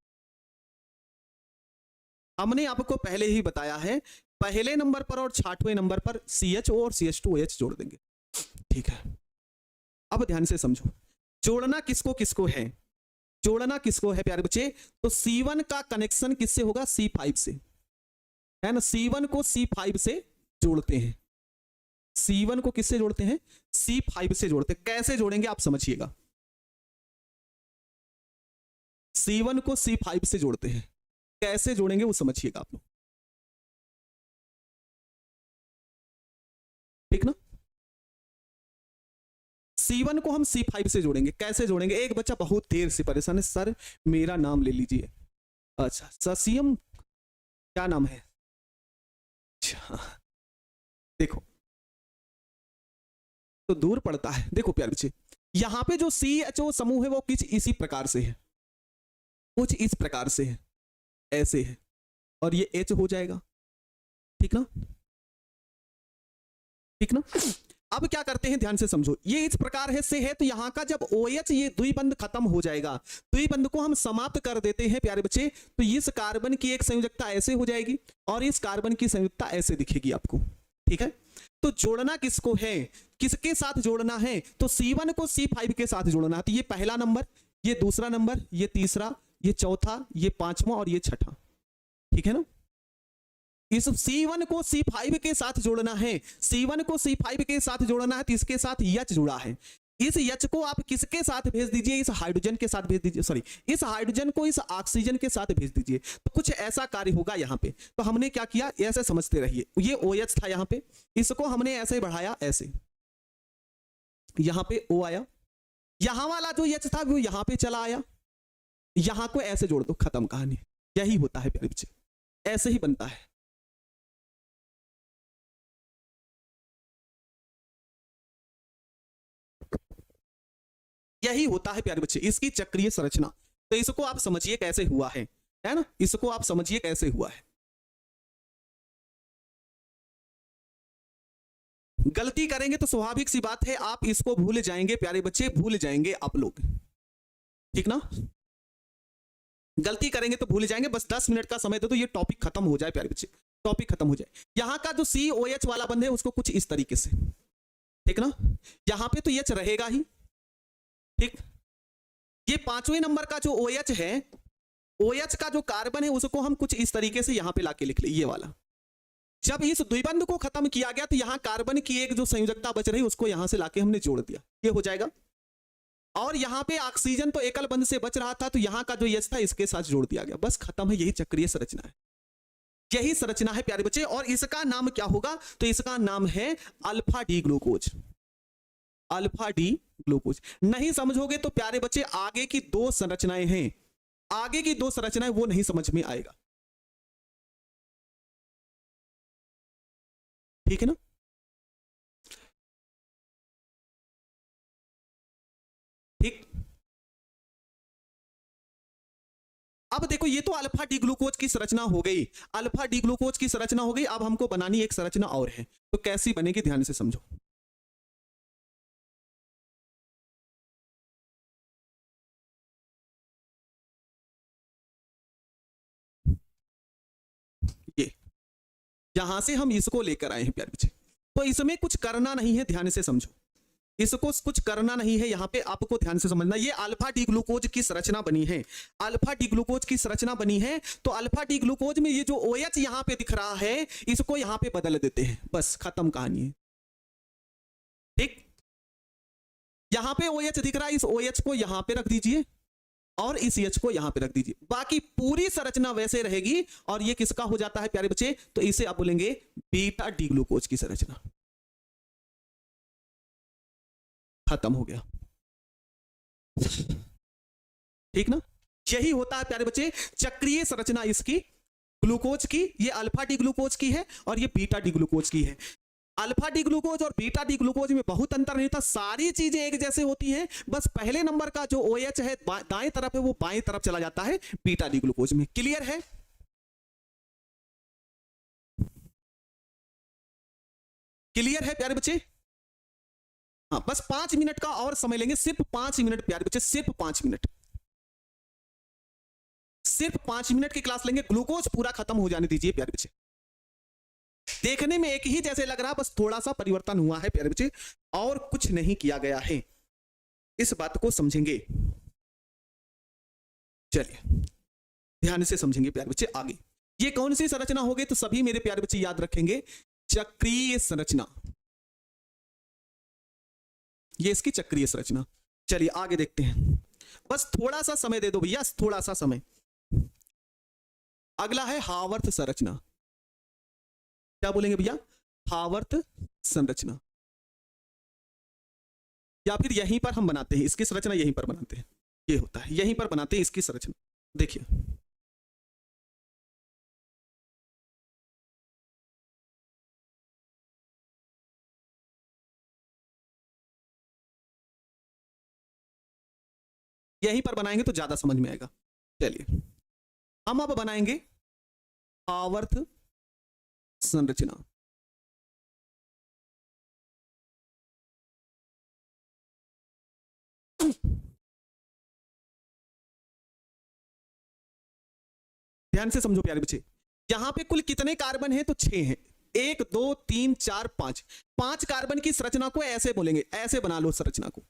हमने आपको पहले ही बताया है, पहले नंबर पर और 6वें नंबर पर CHO और CH2OH जोड़ देंगे, ठीक है। अब ध्यान से समझो, जोड़ना किसको किसको है, जोड़ना किसको है प्यारे बच्चे, तो C1 का कनेक्शन किससे होगा, C5 से, है ना। C1 को C5 से जोड़ते हैं, C1 को किससे जोड़ते हैं, C5 से जोड़ते हैं। कैसे जोड़ेंगे आप समझिएगा, C1 को C5 से जोड़ते हैं। कैसे जोड़ेंगे वो समझिएगा आप लोग, ठीक ना। C1 को हम C5 से जोड़ेंगे। कैसे जोड़ेंगे? एक बच्चा बहुत देर से परेशान है, सर मेरा नाम ले लीजिए। अच्छा सर सीएम क्या नाम है? अच्छा देखो तो दूर पड़ता है। देखो प्यारे बच्चे, यहां पे जो CHO समूह है वो कुछ इसी प्रकार से है, कुछ इस प्रकार से है, ऐसे है, और ये H हो जाएगा, ठीक ना, ठीक ना। अब क्या करते हैं, ध्यान से समझो, ये इस प्रकार है से है, तो यहां का जब OH ये द्विबंध खत्म हो जाएगा, द्विबंध को हम समाप्त कर देते हैं प्यारे बच्चे, तो इस कार्बन की एक संयोजकता ऐसे हो जाएगी और इस कार्बन की संयोजकता ऐसे दिखेगी आपको, ठीक है। तो जोड़ना किसको है, किसके साथ जोड़ना है? तो C1 को C5 के साथ जोड़ना है। तो ये पहला नंबर, ये दूसरा नंबर, ये तीसरा, ये चौथा, ये पांचवा और ये छठा, ठीक है ना। इस C1 को C5 के साथ जोड़ना है, C1 को C5 के साथ जोड़ना है, तो इसके साथ H जुड़ा है। इस H को आप किसके साथ भेज दीजिए? इस हाइड्रोजन के साथ भेज दीजिए, सॉरी इस हाइड्रोजन को इस ऑक्सीजन के साथ भेज दीजिए। तो कुछ ऐसा कार्य होगा यहाँ पे। तो हमने क्या किया, ऐसे समझते रहिए, ये OH था यहाँ पे, इसको हमने ऐसे बढ़ाया, ऐसे यहाँ पे O आया, यहाँ वाला जो H था वो यहाँ पे चला आया, यहाँ को ऐसे जोड़ दो, खत्म कहानी। यही होता है प्यारे बच्चे, ऐसे ही बनता है। यही होता है प्यारे बच्चे इसकी चक्रीय संरचना। तो इसको आप समझिए कैसे हुआ है ना, इसको आप समझिए कैसे हुआ है। गलती करेंगे तो स्वाभाविक सी बात है आप इसको भूल जाएंगे प्यारे बच्चे, भूल जाएंगे आप लोग, ठीक ना। गलती करेंगे तो भूल जाएंगे, बस 10 मिनट का समय दे तो ये टॉपिक खत्म हो जाए प्यारे बच्चे, टॉपिक खत्म हो जाए। यहां का जो COH वाला बंद है उसको कुछ इस तरीके से, ठीक ना, यहां पे तो H रहेगा ही, ठीक। ये पांचवें नंबर का जो OH है, OH का जो कार्बन है उसको हम कुछ इस तरीके से यहां पे लाके लिख ले, ये वाला। जब इस द्विबंध को खत्म किया गया तो यहां कार्बन की एक जो संयोजकता बच रही उसको यहां से लाके हमने जोड़ दिया, ये हो जाएगा। और यहां पे ऑक्सीजन तो एकल बंध से बच रहा था, तो यहां का जो H था इसके साथ जोड़ दिया गया, बस खत्म है। यही चक्रीय संरचना है, यही संरचना है प्यारे बच्चे। और इसका नाम क्या होगा? तो इसका नाम है alpha D glucose, alpha D glucose. नहीं समझोगे तो प्यारे बच्चे आगे की दो संरचनाएं हैं, आगे की दो संरचनाएं वो नहीं समझ में आएगा, ठीक है ना। ठीक, अब देखो ये तो अल्फा डी ग्लूकोज की संरचना हो गई, अल्फा डी ग्लूकोज की संरचना हो गई। अब हमको बनानी एक संरचना और है, तो कैसी बनेगी ध्यान से समझो। ये यहां से हम इसको लेकर आए हैं प्यारे बच्चे, तो इसमें कुछ करना नहीं है, ध्यान से समझो, इसको कुछ करना नहीं है। यहां पे आपको ध्यान से समझना, ये अल्फा डी ग्लूकोज की संरचना बनी है, अल्फा डी ग्लूकोज की संरचना बनी है। तो अल्फा डी ग्लूकोज में ये जो OH यहां पे दिख रहा है इसको यहां पे बदल देते हैं, बस खत्म कहानी है, ठीक। यहां पे OH दिख रहा है, इस OH को यहां पे रख दीजिए और इस H को यहां पे रख दीजिए, बाकी पूरी संरचना वैसे रहेगी। और ये किसका हो जाता है प्यारे बच्चे? तो इसे आप बोलेंगे बीटा डी ग्लूकोज की संरचना, खत्म हो गया, ठीक ना। यही होता है प्यारे बच्चे चक्रीय संरचना इसकी, ग्लूकोज की। ये अल्फा डी ग्लूकोज की है और ये बीटा डी ग्लूकोज की है। अल्फा डी ग्लूकोज और बीटा डी ग्लूकोज में बहुत अंतर नहीं था, सारी चीजें एक जैसे होती हैं, बस पहले नंबर का जो OH है दाएं तरफ है वो बाएं तरफ चला जाता है बीटा डी ग्लूकोज में। क्लियर है? क्लियर है प्यारे बच्चे? हाँ, बस 5 मिनट का और समय लेंगे, सिर्फ 5 मिनट प्यारे बच्चे, सिर्फ 5 मिनट, सिर्फ 5 मिनट की क्लास लेंगे। ग्लूकोज पूरा खत्म हो जाने दीजिए प्यारे बच्चे। देखने में एक ही जैसे लग रहा, बस थोड़ा सा परिवर्तन हुआ है प्यारे बच्चे, और कुछ नहीं किया गया है, इस बात को समझेंगे। चलिए ध्यान से समझेंगे प्यारे बच्चे। आगे ये कौन सी संरचना हो गई? तो सभी मेरे प्यारे बच्चे याद रखेंगे, चक्रीय संरचना, ये इसकी चक्रीय संरचना। चलिए आगे देखते हैं। बस थोड़ा सा समय दे दो भैया, थोड़ा सा समय। अगला है हावर्थ संरचना। क्या बोलेंगे भैया? हावर्थ संरचना, या फिर यहीं पर हम बनाते हैं इसकी संरचना, यहीं पर बनाते हैं, ये होता है यहीं पर बनाते हैं इसकी संरचना। देखिए यहीं पर बनाएंगे तो ज्यादा समझ में आएगा। चलिए हम अब बनाएंगे आवर्त संरचना। ध्यान से समझो प्यारे बच्चे, यहां पे कुल कितने कार्बन हैं? तो 6 हैं। 1 2 3 4 5, 5 कार्बन की संरचना को ऐसे बोलेंगे, ऐसे बना लो संरचना को।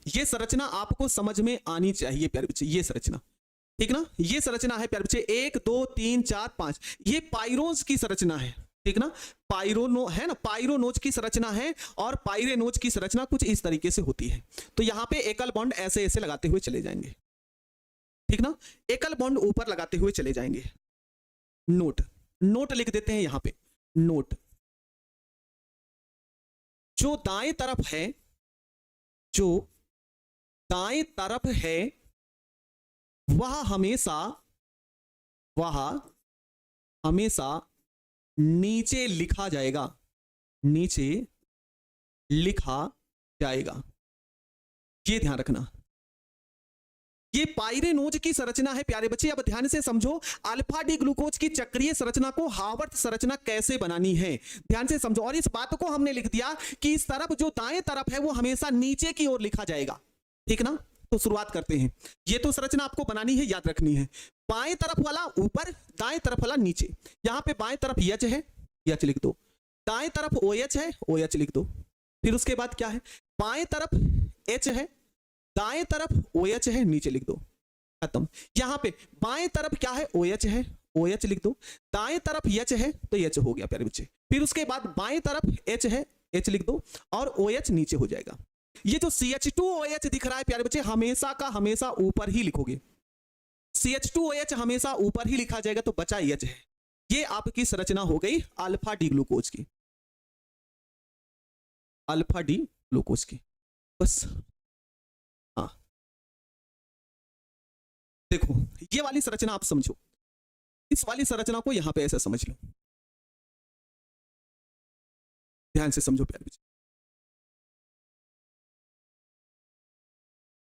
ये संरचना आपको समझ में आनी चाहिए प्यारे बच्चे, ये संरचना, ठीक ना? ये संरचना है प्यारे बच्चे 1 2 3 4 5, ये पाइरोज की संरचना है, ठीक ना? पाइरोनो है ना, पाइरोनोज की संरचना है, और पाइरेनोज की संरचना कुछ इस तरीके से होती है। तो यहां पे एकल बॉन्ड ऐसे ऐसे लगाते हुए चले जाएंगे, ठीक ना? एकल बॉन्ड ऊपर लगाते हुए चले जाएंगे। नोट, नोट लिख देते हैं यहां पे, नोट। जो दाएं तरफ है, जो दाएं तरफ है वह हमेशा नीचे लिखा जाएगा, नीचे लिखा जाएगा, ये ध्यान रखना। ये पाइरेनोज की संरचना है प्यारे बच्चे। अब ध्यान से समझो अल्फा डी ग्लूकोज की चक्रीय संरचना को हावर्थ संरचना कैसे बनानी है, ध्यान से समझो। और इस बात को हमने लिख दिया कि इस तरफ जो दाएं तरफ है वो हमेशा नीचे की ओर लिखा जाएगा, ठीक ना? तो शुरुआत करते हैं। ये तो संरचना आपको बनानी है, याद रखनी है। बाएं तरफ वाला ऊपर, दाएं तरफ वाला नीचे। यहां पे बाएं तरफ एच है, एच लिख दो। दाएं तरफ OH है, OH लिख दो। फिर उसके बाद क्या है? बाएं तरफ H है, दाएं तरफ OH है, नीचे लिख दो, खत्म। यहां पे बाएं तरफ क्या है? OH है, OH लिख दो। दाएं तरफ H है तो H हो गया प्यारे बच्चे। फिर उसके बाद बाएं तरफ H है, H लिख दो, और OH नीचे हो जाएगा। ये जो CH2OH दिख रहा है प्यारे बच्चे, हमेशा का हमेशा ऊपर ही लिखोगे। CH2OH हमेशा ऊपर ही लिखा जाएगा, तो बचा H है। ये आपकी संरचना हो गई अल्फा डी ग्लूकोज की, अल्फा डी ग्लूकोज की। बस हाँ, देखो ये वाली संरचना आप समझो, इस वाली संरचना को यहां पे ऐसा समझ लो, ध्यान से समझो प्यारे बच्चे।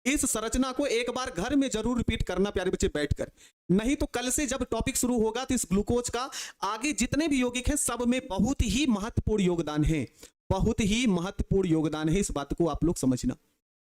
इस संरचना को एक बार घर में जरूर रिपीट करना प्यारे बच्चे बैठकर, नहीं तो कल से जब टॉपिक शुरू होगा तो इस ग्लूकोज का आगे जितने भी यौगिक हैं सब में बहुत ही महत्वपूर्ण योगदान है, बहुत ही महत्वपूर्ण योगदान है। इस बात को आप लोग समझना।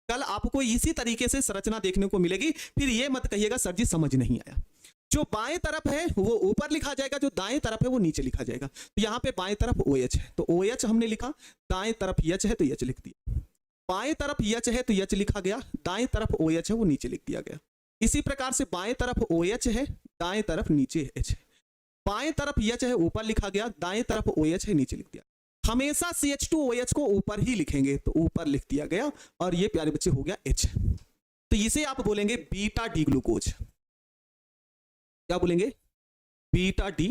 कल आपको इसी तरीके से संरचना देखने को मिलेगी, फिर ये मत कहिएगा सर जी समझ नहीं आया। जो बाएं तरफ है वो ऊपर लिखा जाएगा, जो दाएं तरफ है वो नीचे लिखा जाएगा। तो यहाँ पे बाएं तरफ OH है तो OH हमने लिखा, दाएं तरफ H है तो H लिख दिया, बाएं तरफ H है तो H लिखा गया, दाएं तरफ OH है वो नीचे लिख दिया गया। इसी प्रकार से बाएं तरफ OH है, दाएं तरफ नीचे H है, बाएं तरफ H है ऊपर लिखा गया, दाएं तरफ OH है नीचे लिख दिया। हमेशा CH2OH को ऊपर ही लिखेंगे तो ऊपर लिख दिया गया, और ये प्यारे बच्चे हो गया H। तो इसे आप बोलेंगे बीटा डी ग्लूकोज। क्या बोलेंगे? Beta D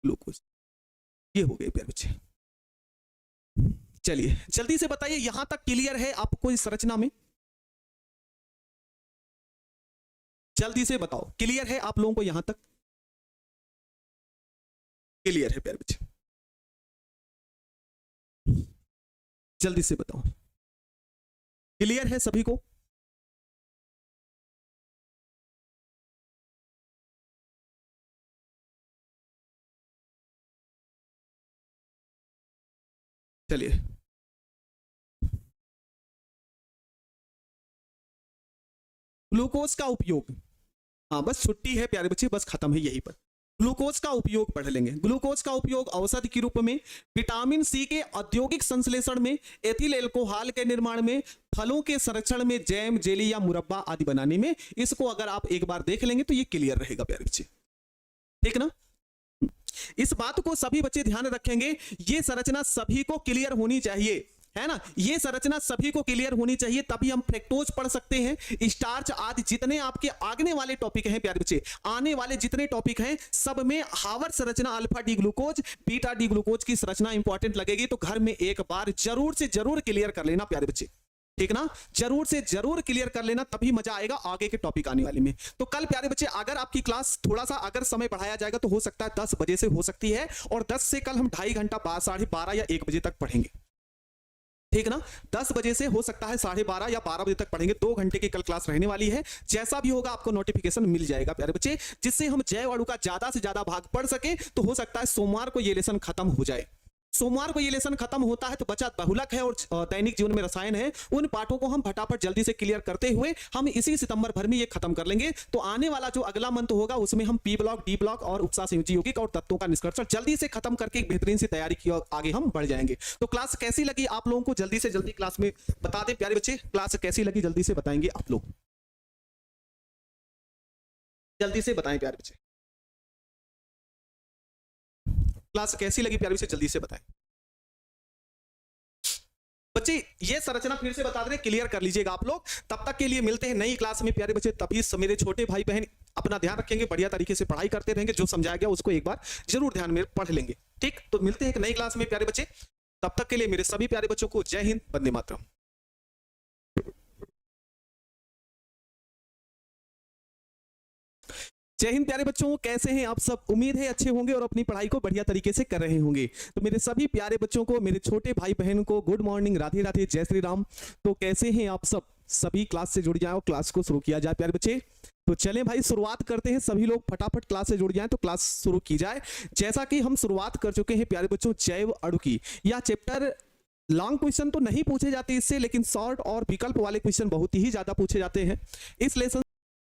glucose. ये हो गए प्यारे बच्चे। चलिए जल्दी से बताइए, यहां तक क्लियर है आपको इस संरचना में? जल्दी से बताओ, क्लियर है आप लोगों को? यहां तक क्लियर है प्यारे बच्चे? जल्दी से बताओ, क्लियर है सभी को? चलिए ग्लूकोज का उपयोग, हाँ बस छुट्टी है प्यारे बच्चे, बस खत्म है यहीं पर। ग्लूकोज का उपयोग पढ़ लेंगे। ग्लूकोज का उपयोग औषधि के रूप में, विटामिन सी के औद्योगिक संश्लेषण में, एथिल एल्कोहल के निर्माण में, फलों के संरक्षण में, जैम जेली या मुरब्बा आदि बनाने में। इसको अगर आप एक बार देख लेंगे तो ये क्लियर रहेगा प्यारे बच्चे, ठीक ना? इस बात को सभी बच्चे ध्यान रखेंगे, ये संरचना सभी को क्लियर होनी चाहिए। है ना। ये संरचना सभी को क्लियर होनी चाहिए, तभी हम फ्रैक्टोज पढ़ सकते हैं, स्टार्च आदि जितने आपके आगने वाले टॉपिक हैं प्यारे बच्चे, आने वाले जितने टॉपिक हैं सब में हार्वर्ड संरचना alpha D glucose beta D glucose की संरचना इंपॉर्टेंट लगेगी। तो घर में एक बार जरूर से जरूर क्लियर कर लेना प्यारे बच्चे, ठीक ना, जरूर से जरूर क्लियर कर लेना, तभी मजा आएगा आगे के टॉपिक आने वाले में। तो कल प्यारे बच्चे अगर आपकी क्लास थोड़ा सा अगर समय बढ़ाया जाएगा तो हो सकता है 10 बजे से हो सकती है, और 10 से कल हम 2.5 घंटा 12:30 या 1 बजे तक पढ़ेंगे, ठीक ना। 10 बजे से हो सकता है 12:30 या 12 बजे तक पढ़ेंगे, 2 घंटे की कल क्लास रहने वाली है। जैसा भी होगा आपको नोटिफिकेशन मिल जाएगा प्यारे बच्चे, जिससे हम जैव अणु का ज्यादा से ज्यादा भाग पढ़ सके। तो हो सकता है सोमवार को ये लेसन खत्म हो जाए। सोमवार को ये लेसन खत्म होता है तो बचा बहुलक है और दैनिक जीवन में रसायन है, उन पाठों को हम फटाफट जल्दी से क्लियर करते हुए हम इसी सितंबर भर में ये खत्म कर लेंगे। तो आने वाला जो अगला मंथ होगा उसमें हम पी ब्लॉक, डी ब्लॉक और उपसा संयुजी यौगिक और तत्वों का निष्कर्षण जल्दी से खत्म करके एक बेहतरीन सी तैयारी की आगे हम बढ़ जाएंगे। तो क्लास कैसी लगी आप लोगों को जल्दी से जल्दी क्लास में बता दें प्यारे बच्चे, क्लास कैसी लगी जल्दी से बताएंगे आप लोग, जल्दी से बताएं प्यारे बच्चे, क्लास कैसी लगी प्यारे बच्चे जल्दी से बताएं। बच्चे ये संरचना फिर से बता दें, क्लियर कर लीजिएगा आप लोग। तब तक के लिए मिलते हैं नई क्लास में प्यारे बच्चे, तभी मेरे छोटे भाई बहन अपना ध्यान रखेंगे, बढ़िया तरीके से पढ़ाई करते रहेंगे, जो समझाया गया उसको एक बार जरूर ध्यान में पढ़ लेंगे, ठीक। तो मिलते हैं एक नई क्लास में प्यारे बच्चे, तब तक के लिए मेरे सभी प्यारे बच्चों को जय हिंद, वंदे मातरम। जय हिंद प्यारे बच्चों, कैसे हैं आप सब? उम्मीद है अच्छे होंगे और अपनी पढ़ाई को बढ़िया तरीके से कर रहे होंगे। तो मेरे सभी प्यारे बच्चों को, मेरे छोटे भाई बहन को गुड मॉर्निंग, राधे राधे, जय श्री राम। तो कैसे हैं आप सब? सभी क्लास से जुड़ जाए और क्लास को शुरू किया जाए प्यारे बच्चे। तो चलें भाई शुरुआत करते हैं, सभी लोग फटाफट क्लास से जुड़ जाएं तो क्लास शुरू की जाए। जैसा कि हम शुरुआत कर चुके हैं प्यारे बच्चों जैव अणु की, यह चैप्टर लॉन्ग क्वेश्चन तो नहीं पूछे जाते इससे, लेकिन शॉर्ट और विकल्प वाले क्वेश्चन बहुत ही ज्यादा पूछे जाते हैं इस लेसन